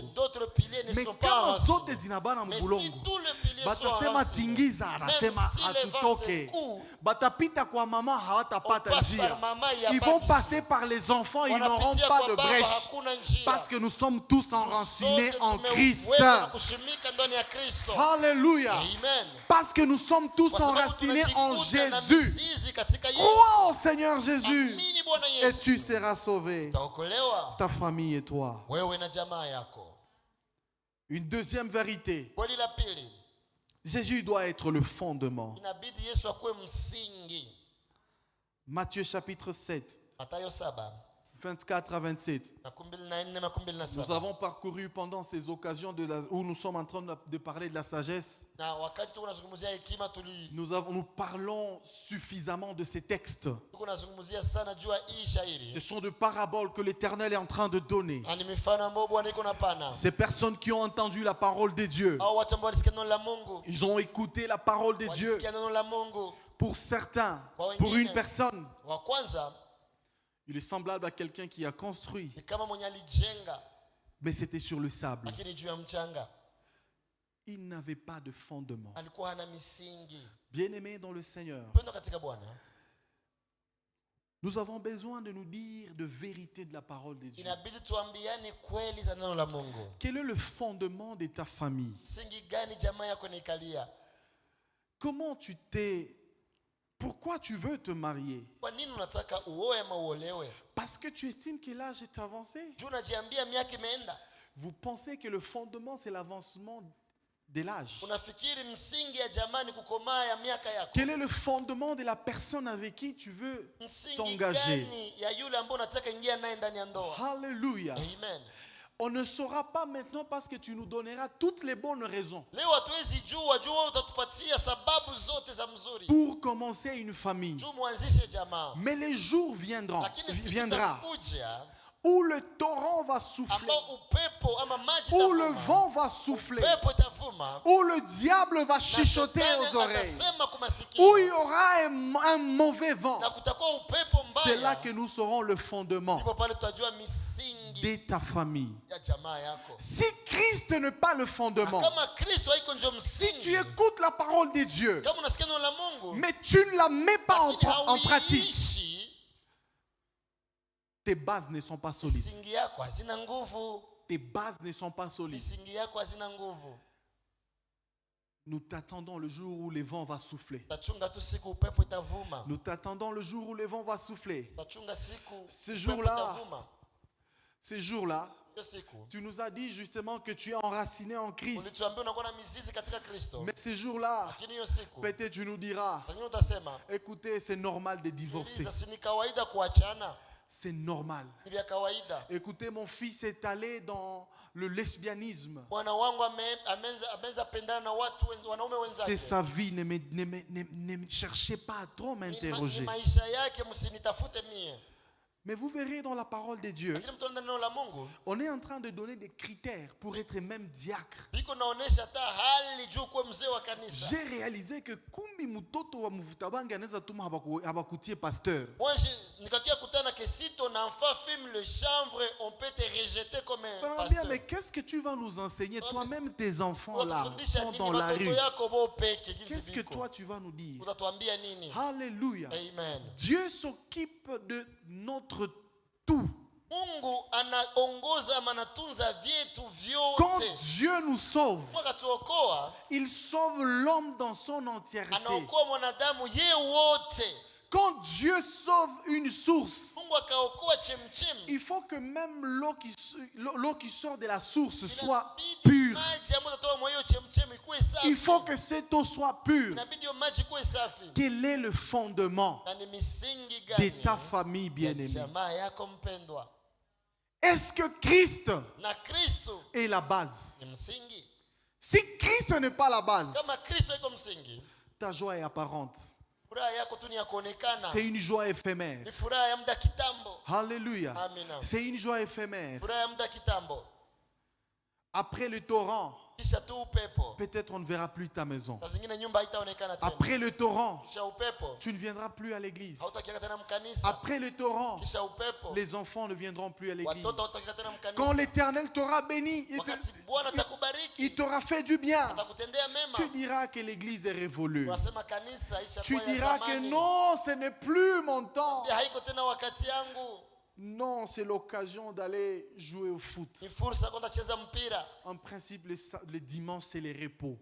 Mais kama zote zinabana mubulongo, batasema tingiza, anasema atutoke. Batapita kwa mama, hawatapata njia. Ils vont passer par les enfants, ils n'auront pas de brèche, parce que nous sommes tous enracinés en Christ. Alléluia. Parce que nous sommes tous enracinés en Jésus. Crois au Seigneur Jésus et tu seras sauvé, ta famille et toi. Une deuxième vérité, Jésus doit être le fondement. Matthieu chapitre 7, 24 à 27. Nous avons parcouru pendant ces occasions où nous sommes en train de parler de la sagesse. Nous parlons suffisamment de ces textes. Ce sont des paraboles que l'Éternel est en train de donner. Ces personnes qui ont entendu la parole de Dieu, ils ont écouté la parole de Dieu. Pour certains, pour une personne, il est semblable à quelqu'un qui a construit, mais c'était sur le sable. Il n'avait pas de fondement. Bien-aimés dans le Seigneur, nous avons besoin de nous dire de vérité de la parole de Dieu. Quel est le fondement de ta famille? Comment tu t'es Pourquoi tu veux te marier? Parce que tu estimes que l'âge est avancé. Vous pensez que le fondement, c'est l'avancement de l'âge. Quel est le fondement de la personne avec qui tu veux t'engager? Alléluia. Amen. On ne saura pas maintenant parce que tu nous donneras toutes les bonnes raisons pour commencer une famille. Mais les jours viendra où le torrent va souffler, où le vent va souffler, où le diable va chuchoter aux oreilles, où il y aura un mauvais vent. C'est là que nous saurons le fondement de ta famille. Si Christ n'est pas le fondement, si tu écoutes la parole de Dieu, mais tu ne la mets pas en pratique, tes bases ne sont pas solides. Tes bases ne sont pas solides. Nous t'attendons le jour où le vent va souffler. Nous t'attendons le jour où le vent va souffler. Ce jour-là, tu nous as dit justement que tu es enraciné en Christ. Mais ce jour-là, peut-être tu nous diras, écoutez, c'est normal de divorcer. C'est normal. Écoutez, mon fils est allé dans le lesbianisme. C'est sa vie. Ne cherchez pas à trop m'interroger. Mais vous verrez dans la parole de Dieu, on est en train de donner des critères pour être même diacre. J'ai réalisé que kumbi mutoto wa mvutabanga anaweza tuma habakutie pasteur. Si ton enfant fume le chanvre, on peut te rejeter comme un pasteur. Mais qu'est-ce que tu vas nous enseigner? Toi-même, tes enfants là sont dans la rue. Qu'est-ce que toi tu vas nous dire? Alléluia. Amen. Dieu s'occupe de notre tout. Quand Dieu nous sauve, il sauve l'homme dans son entièreté. Quand Dieu sauve une source, il faut que même l'eau qui sort de la source soit pure. Il faut que cette eau soit pure. Quel est le fondement de ta famille bien-aimée? Est-ce que Christ est la base? Si Christ n'est pas la base, ta joie est apparente. C'est une joie éphémère. Alléluia. C'est une joie éphémère. Après le torrent, peut-être on ne verra plus ta maison. Après le torrent, tu ne viendras plus à l'église. Après le torrent, les enfants ne viendront plus à l'église. Quand l'Éternel t'aura béni, il t'aura fait du bien, tu diras que l'église est révolue. Tu diras que non, ce n'est plus mon temps. Non, c'est l'occasion d'aller jouer au foot. En principe, le dimanche, c'est le repos.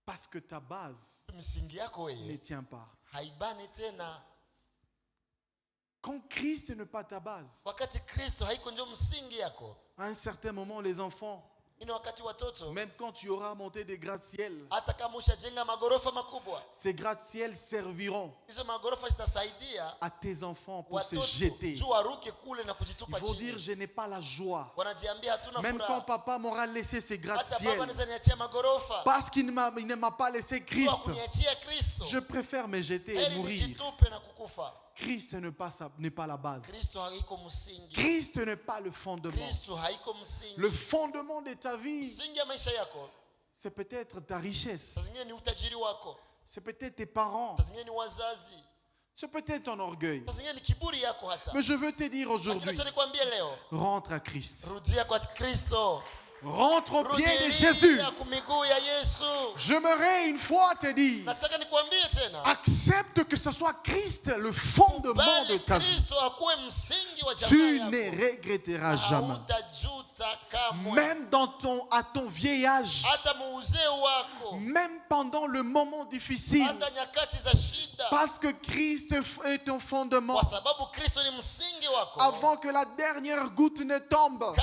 Parce que ta base ne tient pas. Quand Christ n'est pas ta base, à un certain moment, les enfants, même quand tu auras monté des gratte-ciel, ces gratte-ciel serviront à tes enfants pour se jeter. Ils vont dire, je n'ai pas la joie. Même quand papa m'aura laissé ces gratte-ciel, parce qu'il ne m'a pas laissé Christ, je préfère me jeter et mourir. Christ n'est pas la base. Christ n'est pas le fondement. Le fondement de ta vie, c'est peut-être ta richesse. C'est peut-être tes parents. C'est peut-être ton orgueil. Mais je veux te dire aujourd'hui, rentre à Christ. Rentre au pied de Jésus. J'aimerais une fois te dire, accepte que ce soit Christ le fondement de ta vie. Tu ne regretteras jamais. même à ton vieil âge, même pendant le moment difficile, parce que Christ est ton fondement, avant que la dernière goutte ne tombe,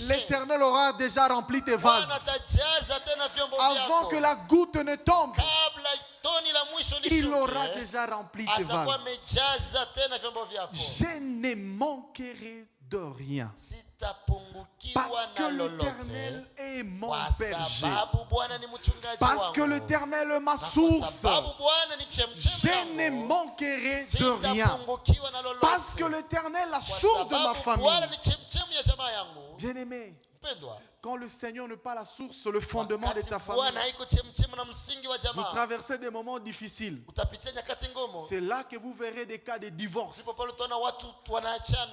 l'Éternel aura déjà rempli tes vases. Avant que la goutte ne tombe, il aura déjà rempli tes vases. Je ne manquerai de rien, parce que l'Éternel est mon berger, parce que l'Éternel est ma source. Je ne manquerai de rien, parce que l'Éternel est la source de ma famille. Bien-aimé, quand le Seigneur n'est pas la source, le fondement de ta famille, vous traversez des moments difficiles. C'est là que vous verrez des cas de divorce.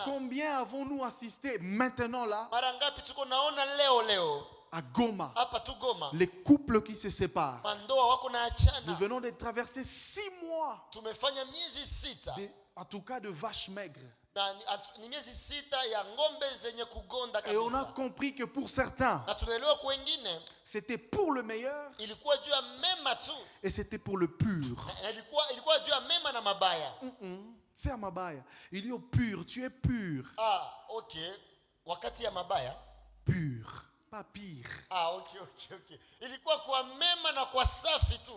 Combien avons-nous assisté maintenant là à Goma, les couples qui se séparent? Nous venons de traverser 6 mois, en tout cas de vaches maigres. Et on a compris que pour certains, c'était pour le meilleur et c'était pour le pur. C'est à mabaya. Il dit au pur, tu es pur. Ah, ok. Wakati ya mabaya. Pur, pas pire. Ah, ok. Ilikuwa kwa mema na kwa safi tu.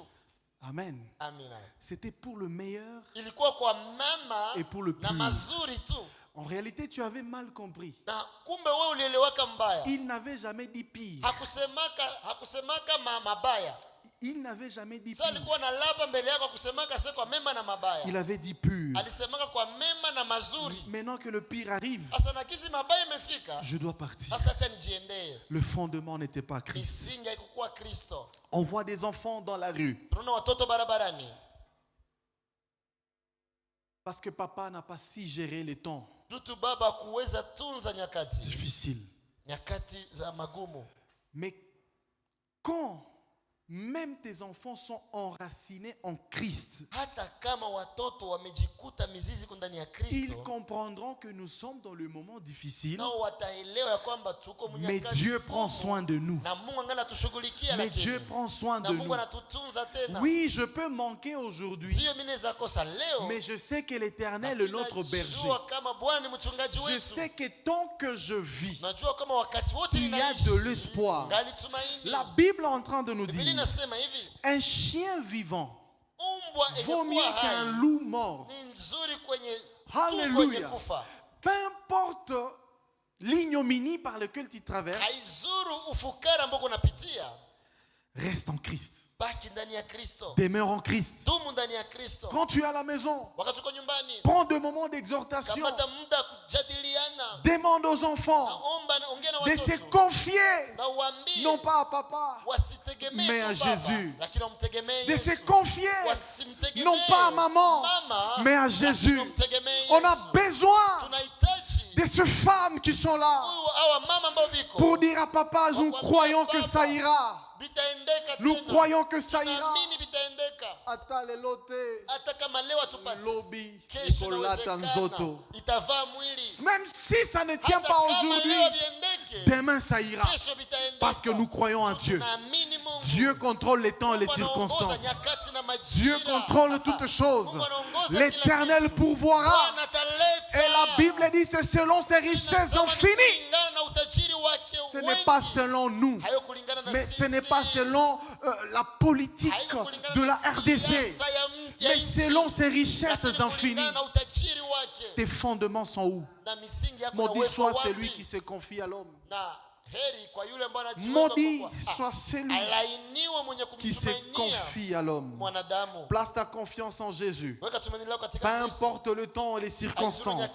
Amen. Amina. C'était pour le meilleur ilikuwa kwa mema et pour le pur. Na mazuri tu. En réalité, tu avais mal compris. Na kumbe wewe ulielewaka mbaya. Il n'avait jamais dit pire. Hakusemaka mabaya. Il n'avait jamais dit pire. Il avait dit pur. Maintenant que le pire arrive, je dois partir. Le fondement n'était pas Christ. On voit des enfants dans la rue. Parce que papa n'a pas si géré les temps difficiles. Mais quand même tes enfants sont enracinés en Christ, ils comprendront que nous sommes dans le moment difficile, mais Dieu prend soin de nous. Mais Dieu prend soin de nous. Oui, je peux manquer aujourd'hui, mais je sais que l'Éternel est notre berger. Je sais que tant que je vis, il y a de l'espoir. La Bible est en train de nous dire: un chien vivant vaut mieux qu'un loup mort. Alléluia. Peu importe l'ignominie par laquelle tu traverses, reste en Christ. Demeure en Christ. Quand tu es à la maison, prends des moments d'exhortation. Demande aux enfants de se confier, non pas à papa, mais à Jésus. De se confier, non pas à maman, mais à Jésus. On a besoin de ces femmes qui sont là pour dire à papa: nous croyons que ça ira. Nous croyons que ça ira. Même si ça ne tient pas aujourd'hui, demain ça ira. Parce que nous croyons en Dieu. Dieu contrôle les temps et les circonstances. Dieu contrôle toutes choses. L'Éternel pourvoira. Et la Bible dit: c'est selon ses richesses infinies. Ce n'est pas selon nous, mais ce n'est pas selon la politique de la RDC, mais selon ses richesses infinies. Tes fondements sont où? Maudit soit celui qui se confie à l'homme. Maudit soit celui qui se confie à l'homme. Place ta confiance en Jésus. Peu importe le temps et les circonstances,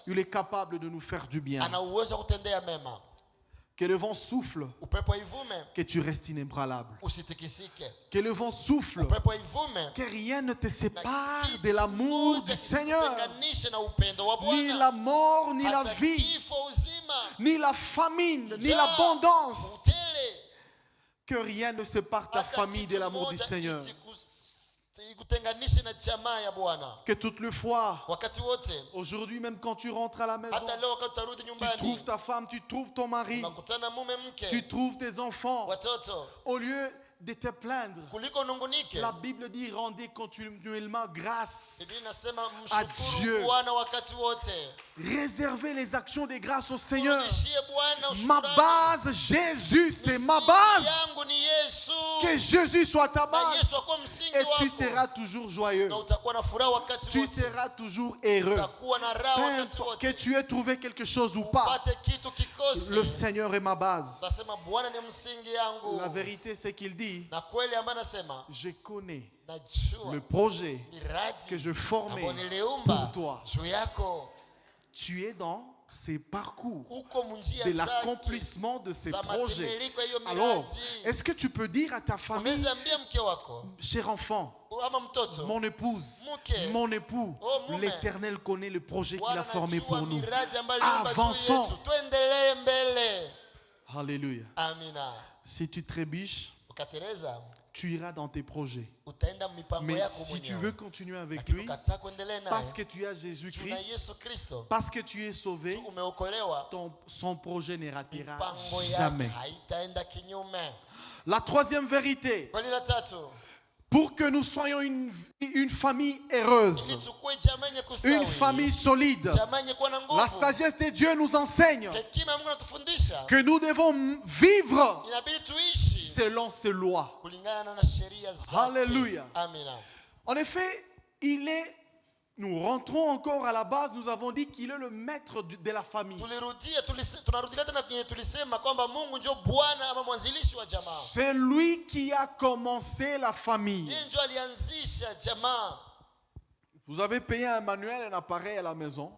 il est capable de nous faire du bien. Que le vent souffle, que tu restes inébranlable. Que le vent souffle, que rien ne te sépare de l'amour du Seigneur. Ni la mort, ni la vie, ni la famine, ni l'abondance. Que rien ne sépare ta famille de l'amour du Seigneur. Que toutes les fois, aujourd'hui même quand tu rentres à la maison, tu trouves ta femme, tu trouves ton mari, tu trouves tes enfants, au lieu de te plaindre, la Bible dit rendez continuellement grâce à Dieu. Réservez les actions de grâce au Seigneur. Ma base, Jésus, c'est ma base. Que Jésus soit ta base. Et tu seras toujours joyeux. Tu seras toujours heureux. Peu importe que tu aies trouvé quelque chose ou pas, le Seigneur est ma base. La vérité, c'est qu'il dit, je connais le projet que je formais pour toi. Tu es dans ces parcours de l'accomplissement de ces projets. Alors, est-ce que tu peux dire à ta famille, cher enfant, mon épouse, mon époux, l'Éternel connaît le projet qu'il a formé pour nous. Avançons. Alléluia. Si tu trébuches, tu iras dans tes projets. Mais si tu veux continuer avec lui, parce que tu as Jésus-Christ, parce que tu es sauvé, son projet ne ratera jamais. La troisième vérité, pour que nous soyons une famille heureuse, une famille solide, la sagesse de Dieu nous enseigne que nous devons vivre selon ses lois. Alléluia. En effet, nous rentrons encore à la base, nous avons dit qu'il est le maître de la famille. C'est lui qui a commencé la famille. Vous avez payé un manuel, un appareil à la maison.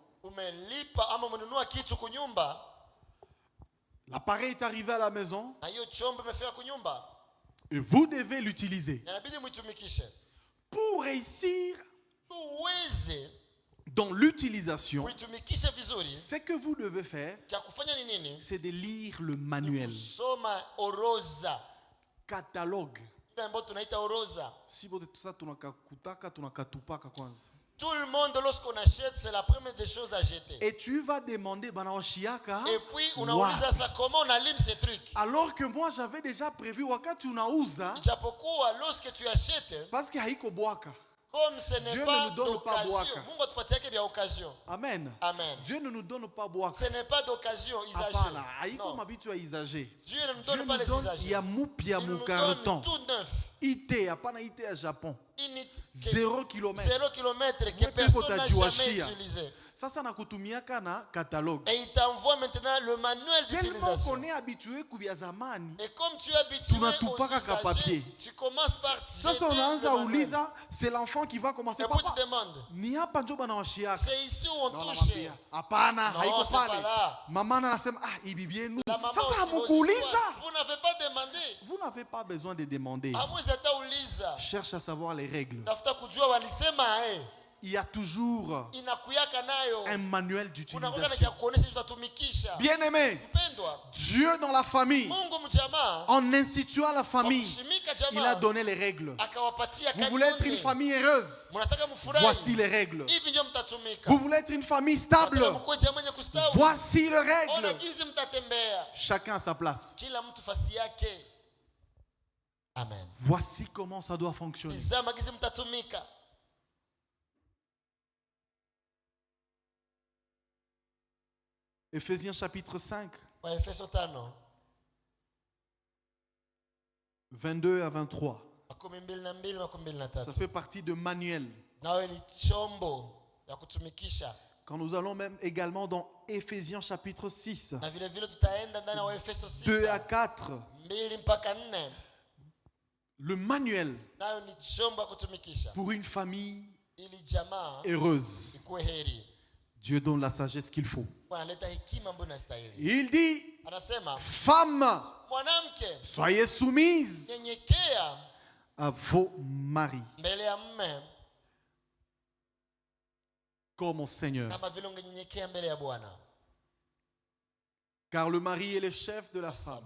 L'appareil est arrivé à la maison et vous devez l'utiliser. Pour réussir dans l'utilisation, ce que vous devez faire, c'est de lire le manuel. Catalogue. Tout le monde, lorsqu'on achète, c'est la première des choses à jeter. Et tu vas demander, et puis on a ça comment on allume ces trucs. Alors que moi j'avais déjà prévu wakati unauza, lorsque tu achètes, parce que haiko boaka. Comme ce n'est Dieu pas ne nous donne pas boaka. d'occasion. Amen. Amen. Dieu ne nous donne pas boaka. Ce n'est pas d'occasion usagée. Non. Dieu ne nous donne pas les usagés. Il nous donne tout neuf. IT, apana IT à Japon. 0 km. 0 km que personne n'a jamais utilisé. Sasa nakutumiaka na catalogue. Et il t'envoie maintenant le manuel d'utilisation. Tellement qu'on est habitué kubia zamani. Et comme tu es habitué aux usagers, tu commences par jeter le manuel. C'est l'enfant qui va commencer. Et puis tu demandes. C'est ici où on touche. Apana, non, c'est pas là. Maman anasema ibibienu. La maman Sasa aussi, mukuuliza. vous n'avez pas demandé. Vous n'avez pas besoin de demander. Cherche à savoir les règles. Il y a toujours un manuel d'utilisation. Bien-aimé, Dieu dans la famille, en instituant la famille, il a donné les règles. Vous voulez être une famille heureuse? Voici les règles. Vous voulez être une famille stable? Voici les règles. Chacun à sa place. Amen. Voici comment ça doit fonctionner. Éphésiens chapitre 5, 22 à 23. Ça fait partie de manuel. Quand nous allons même également dans Éphésiens chapitre 6, 2 à 4, le manuel pour une famille heureuse. Dieu donne la sagesse qu'il faut. Il dit, femmes, soyez soumises à vos maris comme au Seigneur. Car le mari est le chef de la femme.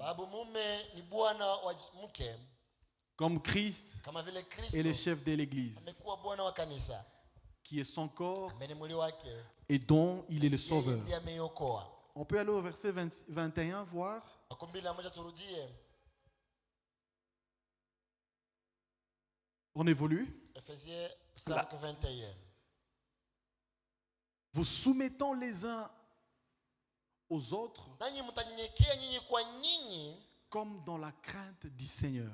comme Christ est le chef de l'Église, qui est son corps et dont il est le sauveur. On peut aller au verset 21 voir. On évolue. Ephésiens 5, 21. Vous soumettant les uns aux autres comme dans la crainte du Seigneur.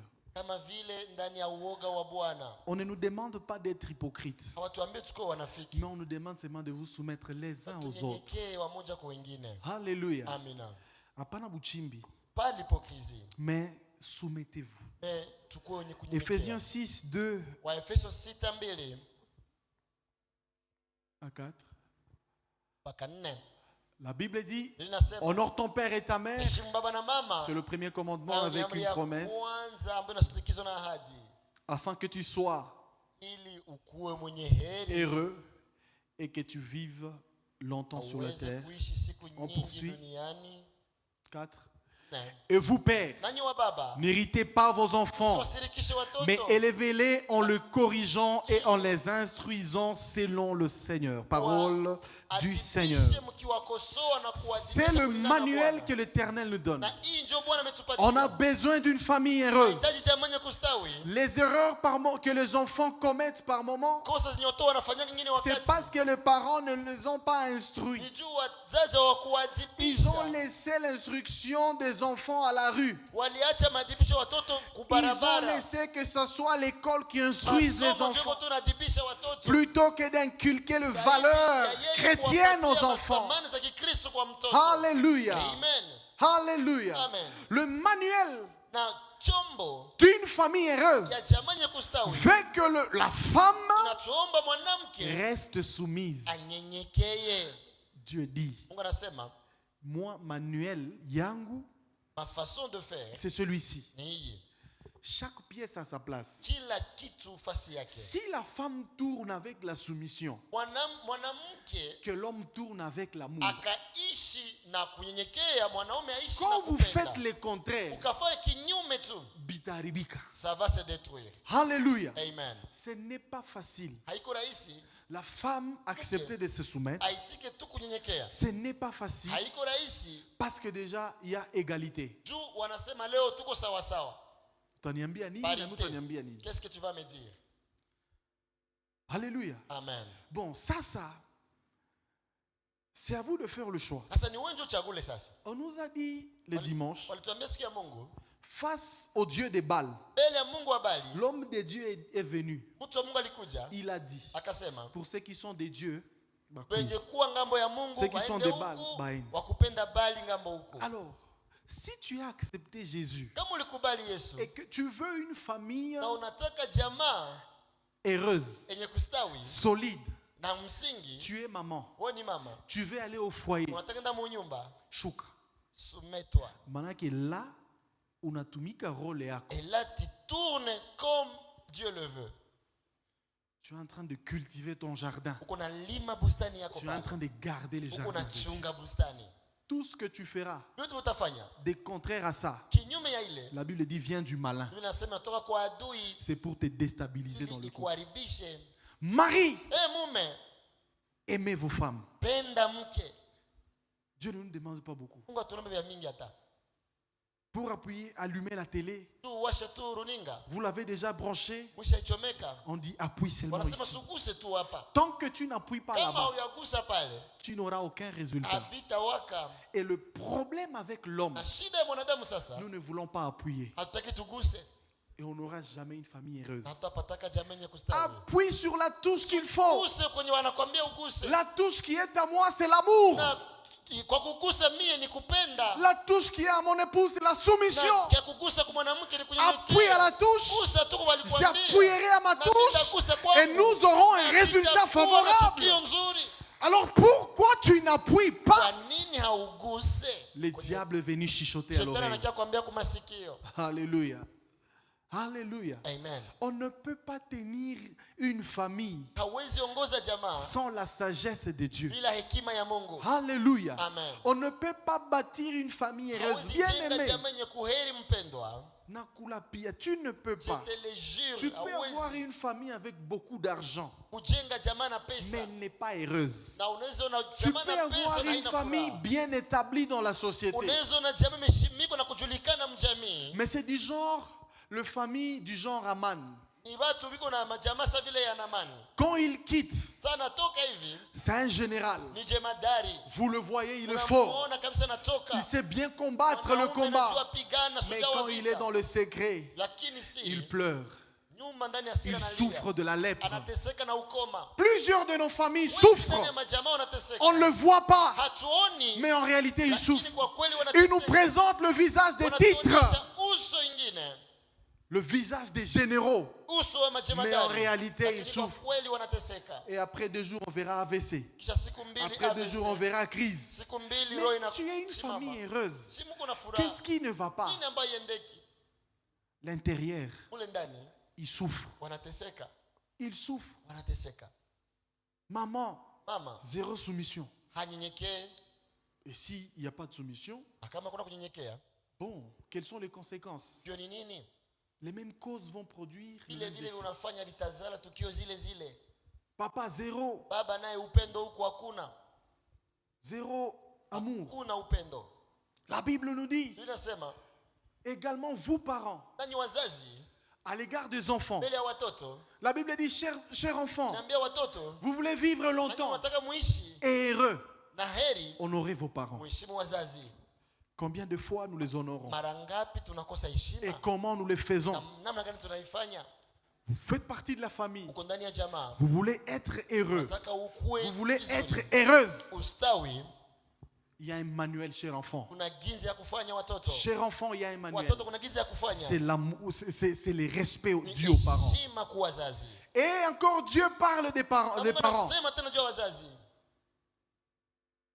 On ne nous demande pas d'être hypocrites, mais on nous demande seulement de vous soumettre les uns aux autres. Alléluia. Hapana buchimbi, pas l'hypocrisie, mais soumettez-vous. Ephésiens 6, 2 à 4. La Bible dit, honore ton père et ta mère. C'est le premier commandement avec une promesse, afin que tu sois heureux et que tu vives longtemps sur la terre. On poursuit. 4. Et vous, pères, n'héritez pas vos enfants, mais élevez-les en le corrigeant et en les instruisant selon le Seigneur. Parole du Seigneur. C'est le manuel que l'Éternel nous donne. On a besoin d'une famille heureuse. Les erreurs que les enfants commettent par moment, c'est parce que les parents ne les ont pas instruits. Ils ont laissé l'instruction des enfants à la rue. Ils ont laissé que ce soit l'école qui instruise les enfants, plutôt que d'inculquer les valeurs chrétiennes aux enfants. Alléluia. Alléluia. Le manuel d'une famille heureuse veut que la femme reste soumise. Dieu dit, moi, manuel yangu, ma façon de faire, c'est celui-ci. Chaque pièce a sa place. Si la femme tourne avec la soumission, que l'homme tourne avec l'amour, quand vous faites le contraire, ça va se détruire. Alléluia. Amen. Ce n'est pas facile. La femme accepter de se soumettre, ce n'est pas facile, parce que déjà il y a égalité. Qu'est-ce que tu vas me dire? Alléluia. Amen. Bon, ça, c'est à vous de faire le choix. On nous a dit le dimanche, face au Dieu de Baal, l'homme de Dieu est venu. Il a dit, pour ceux qui sont des dieux, ceux qui sont des Baal, alors, si tu as accepté Jésus et que tu veux une famille heureuse, solide, tu es maman, tu veux aller au foyer, shuka. Soumets-toi. Manake là, unatumika role yako. Et là, tu tournes comme Dieu le veut. Tu es en train de cultiver ton jardin. Tu es en train de garder les jardins. Tout ce que tu feras, des contraires à ça, la Bible dit vient du malin. C'est pour te déstabiliser dans le couple. Marie, aimez vos femmes. Dieu ne nous demande pas beaucoup. Pour appuyer, allumer la télé, vous l'avez déjà branché. On dit appuie seulement ici. Tant que tu n'appuies pas là-bas, tu n'auras aucun résultat. Et le problème avec l'homme, nous ne voulons pas appuyer. Et on n'aura jamais une famille heureuse. Appuie sur la touche qu'il faut. La touche qui est à moi, c'est l'amour. La touche qui est à mon épouse, c'est la soumission. Appuie à la touche, j'appuierai à ma touche et nous aurons un résultat favorable. Alors pourquoi tu n'appuies pas? Le diable est venu chuchoter à l'oreille. Alléluia. Alléluia. Amen. On ne peut pas tenir une famille sans la sagesse de Dieu. Alléluia. Amen. On ne peut pas bâtir une famille heureuse. Bien aimé, Tu ne peux Je pas. te le jure, Tu peux hauwezi. avoir une famille avec beaucoup d'argent, Kujenga jamaa na pesa. mais elle n'est pas heureuse. Na unaweza ona Tu jamaa peux na pesa avoir na une haina famille furaha. bien établie dans la société, Unaweza ona jamaa imeshimikwa na kujulikana mjamii. mais c'est du genre, le famille du genre Aman. Ni watu biko na majamaa sa vile ya Naamani. Quand il quitte, Sana toka hivi. c'est un général. Ni jemadari. Vous le voyez, il est fort. Unamuona kabisa natoka. Il sait bien combattre le Mwanaume combat. anajua pigana, Mais shujaa wa quand il est vita. dans le secret, Lakini si il pleure. nyuma ndani ya siri Il analia. souffre de la lèpre. Anateseka na ukoma. Plusieurs de nos familles Wengi souffrent. ndani ya majamaa wanateseka. On ne le voit pas, Hatuoni. mais en réalité, ils Lakini souffrent. kwa kweli Ils nous wanateseka. présentent le visage des Wanatuonyesha titres, uso ingine. le visage des généraux. Uso wa majemadari. Mais en réalité, Lakini ils kwa souffrent. kweli wanateseka. Et après 2 jours, on verra AVC. Kisha siku mbili Après 2 AVC. jours, on verra crise. Siku mbili Mais roho ina tu es une simama. famille heureuse. Si muko na furaha. Qu'est-ce qui ne va pas? Nini ambayo iendeki? L'intérieur, Mule ndani il souffre. wanateseka. Il souffre. Wanateseka. Maman, Mama zéro soumission. hanyenyekee. Et s'il n'y a pas de soumission, Kama kuna kunyenyekea, bon, quelles sont les conséquences? hiyo ni nini? Les mêmes causes vont produire les Vile mêmes vile effets. unafanya vitazala tukio zile zile. Papa, zéro. Baba naye upendo huko hakuna. Zéro amour. Hakuna upendo. La Bible nous dit, Tunasema également vous parents, nanyi wazazi à l'égard des enfants. mbele ya watoto, La Bible dit, chers enfants, naambia watoto, vous voulez vivre nanyi longtemps wanataka muishi et heureux. na heri, Honorez vos parents. muheshimu wazazi. Combien de fois nous les honorons? Mara ngapi tunakosa Et heshima? comment nous les faisons? Namna gani tunaifanya? Vous faites partie de la famille. Uko ndani ya jamaa. Vous voulez être heureux. Unataka ukue Vous voulez vizuri. être heureuse. Ustawi. Il y a un manuel, cher enfant. Kuna ginzi ya kufanya watoto. Cher enfant, il y a un manuel. Watoto kuna ginzi ya kufanya. C'est l'amour, c'est le respect Ni dû aux parents. heshima kwa wazazi. Et encore Dieu parle des parents. Na Des Mungu parents. anasema tena juu ya wazazi.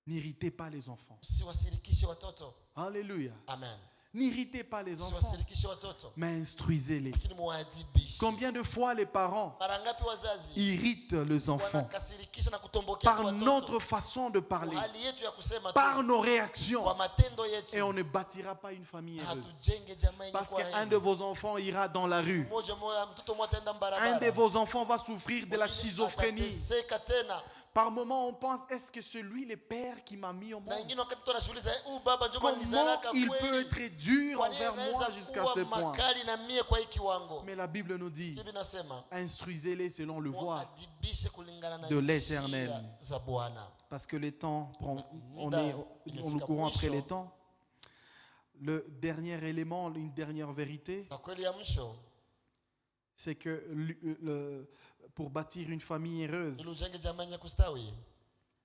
N'irritez pas les enfants. Usiwasirikishe watoto. Alléluia. Amen. N'irritez pas les enfants, Usiwasirikishe watoto. mais instruisez-les. Lakini muwaadibishe. Combien de fois les parents Mara ngapi wazazi irritent les enfants wanakasirikisha na kutombokea par watoto. notre façon de parler, Kwa hali yetu ya kusema par tu. nos réactions, Kwa matendo et on yetu. ne bâtira pas une famille heureuse. Hatujenge jamaa yenye Parce kuwa qu'un heri. de vos enfants ira dans la rue. Mmoja mtoto mmoja ataenda Un barabara. de vos enfants va souffrir de la schizophrénie. Atateseka tena. Par moments, on pense, est-ce que c'est lui le père qui m'a mis au Na monde? wengine wakati mtu anashughuliza huyu baba njoo Comment malizalaka il peut kweli. être dur Kwa nini envers moi anaweza jusqu'à kuwa ce point? makali na mie kwa hii kiwango? Mais la Bible nous dit, Bibi nasema instruisez-les selon le voie, muadibishe kulingana na de l'Éternel. njia za Bwana. parce que les temps, on Imefika nous courons après mwisho. les temps. Le dernier élément, une dernière vérité, Na kweli ya mwisho c'est que pour bâtir une famille heureuse, ili ujenge jamaa yenye kustawi.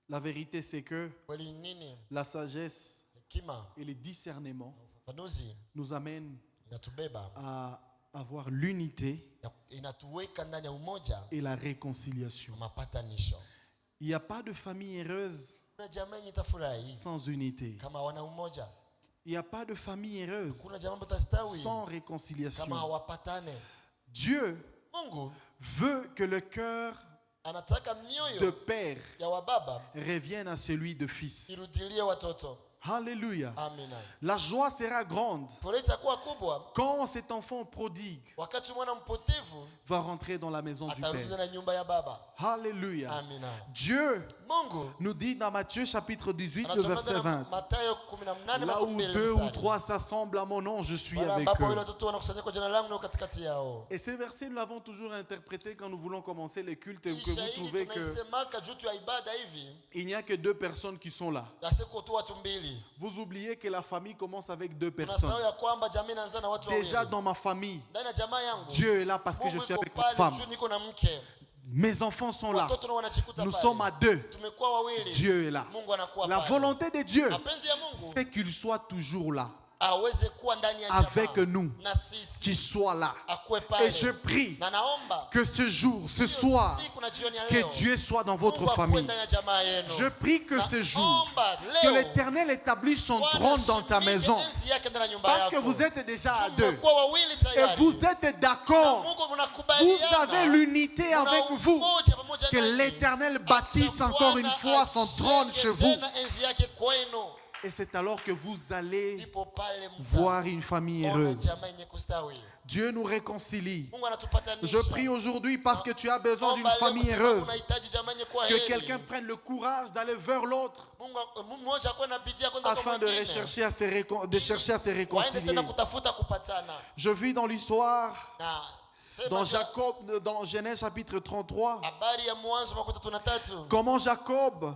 la vérité c'est que Kweli nini? la sagesse Hekima, et le discernement ufafanuzi nous amènent inatubeba, à avoir l'unité inatuweka ndani ya umoja et la réconciliation. na mapatanisho. Il n'y a pas de famille heureuse Kuna jamaa yenye itafurahi sans unité. kama wana umoja. Il n'y a pas de famille heureuse Kuna jamaa ambayo itastawi sans kama réconciliation. hawapatane. Dieu Mungu veut que le cœur anataka de mioyo père ya wababa revienne à celui de fils. irudilie watoto. Alléluia. Amina. La joie sera grande Furaha itakuwa kubwa quand cet enfant prodigue wakati mwana mpotevu va rentrer dans la maison du atarudi Père. na nyumba ya baba. Alléluia. Amina. Dieu Mungu nous dit dans Matthieu chapitre 18, le verset anatuambia 20. Mathayo 18 Là où makumi 2 ou mbili 3 s'assemblent à mon nom, je suis Wale avec ambapo wale eux. watoto wanakusanyika kwa jina langu na katikati yao. Et ces versets, nous l'avons toujours interprété quand nous voulons commencer les cultes, et que Kisha vous hili trouvez qu'il tunaisemaka juu tu ya ibada hivi, n'y a que 2 personnes qui sont là. yasiko tu watu mbili. Vous oubliez que la famille commence avec 2 personnes. Unasahau ya kwamba jamii inaanza na watu Déjà wawili. dans ma famille, Ndani ya jamaa yangu Dieu est là parce que je Mungu suis yuko avec ma pale femme. juu niko na mke. Mes enfants sont là. Watoto nao wanajikuta Nous pale. sommes à 2. Tumekuwa wawili. Dieu est là. Mungu anakuwa La pale. volonté de Dieu, Mapenzi ya Mungu c'est qu'il soit toujours là, aweze kuwa ndani ya avec jamaa nous, na sisi qu'il soit là. akuwe pale. Et je prie Na naomba que ce jour, ce hiyo soir, siku na jioni ya que leo, Dieu soit dans votre Mungu akuwe famille. ndani ya jamaa yenu. Je prie que ce jour, Naomba que leo l'Éternel établisse son Bwana trône dans ta ashimike maison. enzi yake ndani ya nyumba Parce que yako. vous êtes déjà à 2. Tumekuwa wawili Et tayari. vous êtes Na d'accord. Mungu Vous mnakubaliana. avez l'unité Muna avec vous. umoja pamoja Que nanyi. l'Éternel bâtisse Acha encore une Bwana fois son trône ajenge chez vous. tena enzi yake kwenu. Et c'est alors que vous allez voir une famille heureuse. Dieu nous réconcilie. Je prie aujourd'hui parce que tu as besoin d'une famille heureuse. Que quelqu'un prenne le courage d'aller vers l'autre afin de chercher à se réconcilier. Je vis dans l'histoire dans Genèse chapitre 33, comment Jacob,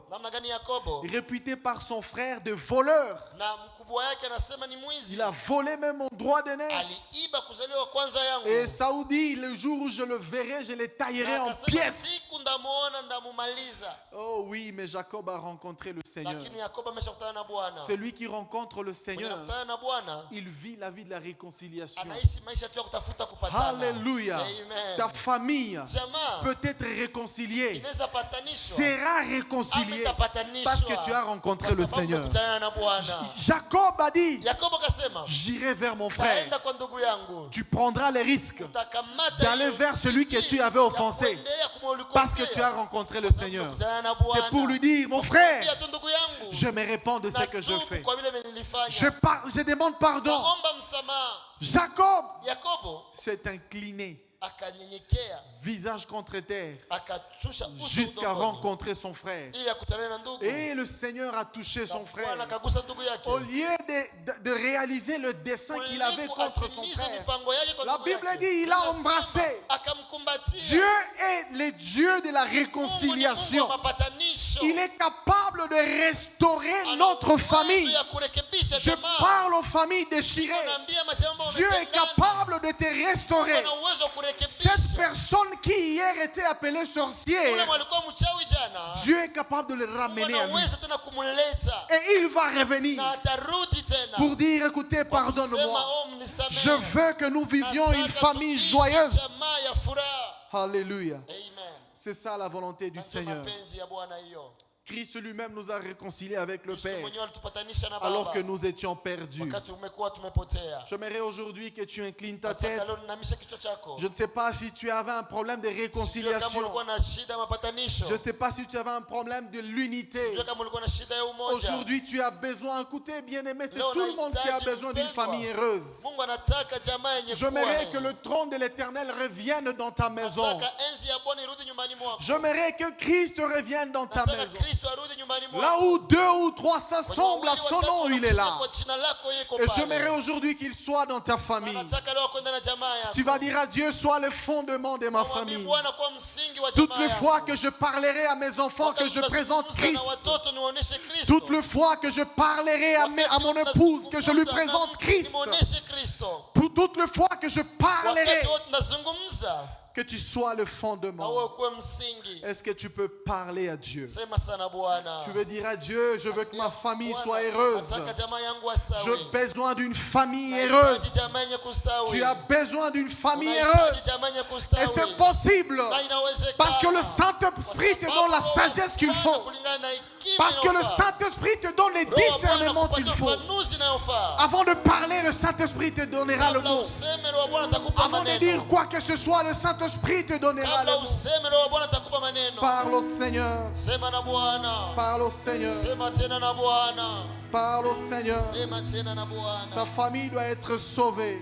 réputé par son frère de voleur, il a volé même mon droit d'aînesse. Et Saoudi, le jour où je le verrai, je le taillerai en pièces. Oh oui, mais Jacob a rencontré le Seigneur. Celui qui rencontre le Seigneur, il vit la vie de la réconciliation. Alléluia. Ta famille peut être réconciliée, sera réconciliée parce que tu as rencontré le Seigneur. Jacob a dit, j'irai vers mon frère. Tu prendras les risques d'aller vers celui que tu avais offensé parce que tu as rencontré le Seigneur. C'est pour lui dire, mon frère, je me répands de ce que je fais. Je demande pardon. Jacob s'est incliné, visage contre terre, jusqu'à rencontrer son frère. Et le Seigneur a touché son frère. Au lieu de réaliser le dessein qu'il avait contre son frère, la Bible dit il a embrassé. Dieu est le Dieu de la réconciliation. Il est capable de restaurer notre famille. Je parle aux familles déchirées. Dieu est capable de te restaurer. Cette personne qui hier était appelée sorcière, Dieu est capable de le ramener à lui. Et il va revenir pour dire, écoutez, pardonne-moi. Je veux que nous vivions une famille joyeuse. Alléluia. C'est ça la volonté du Seigneur. Christ lui-même nous a réconciliés avec le Père alors que nous étions perdus. J'aimerais aujourd'hui que tu inclines ta tête. Je ne sais pas si tu avais un problème de réconciliation. Je ne sais pas si tu avais un problème de l'unité. Aujourd'hui, tu as besoin, écoutez bien-aimé, c'est tout le monde qui a besoin d'une famille heureuse. J'aimerais que le trône de l'Éternel revienne dans ta maison. J'aimerais que Christ revienne dans ta maison. Là où 2 ou 3 s'assemblent à son nom, il est là. Et j'aimerais aujourd'hui qu'il soit dans ta famille. Tu vas dire à Dieu, sois le fondement de ma famille. Toutes les fois que je parlerai à mes enfants que je présente Christ. Toutes les fois que je parlerai à mon épouse que je lui présente Christ. Toutes les fois que je parlerai, que tu sois le fondement. Est-ce que tu peux parler à Dieu? Tu veux dire à Dieu, je veux que ma famille soit heureuse. J'ai besoin d'une famille heureuse. Tu as besoin d'une famille heureuse. Et c'est possible. Parce que le Saint-Esprit te donne la sagesse qu'il faut. Parce que le Saint-Esprit te donne les discernements qu'il faut. Avant de parler, le Saint-Esprit te donnera le mot. Avant de dire quoi que ce soit, le Saint-Esprit te donnera le mot. Parle au Seigneur. Parle au Seigneur. Parle au Seigneur. Ta famille doit être sauvée.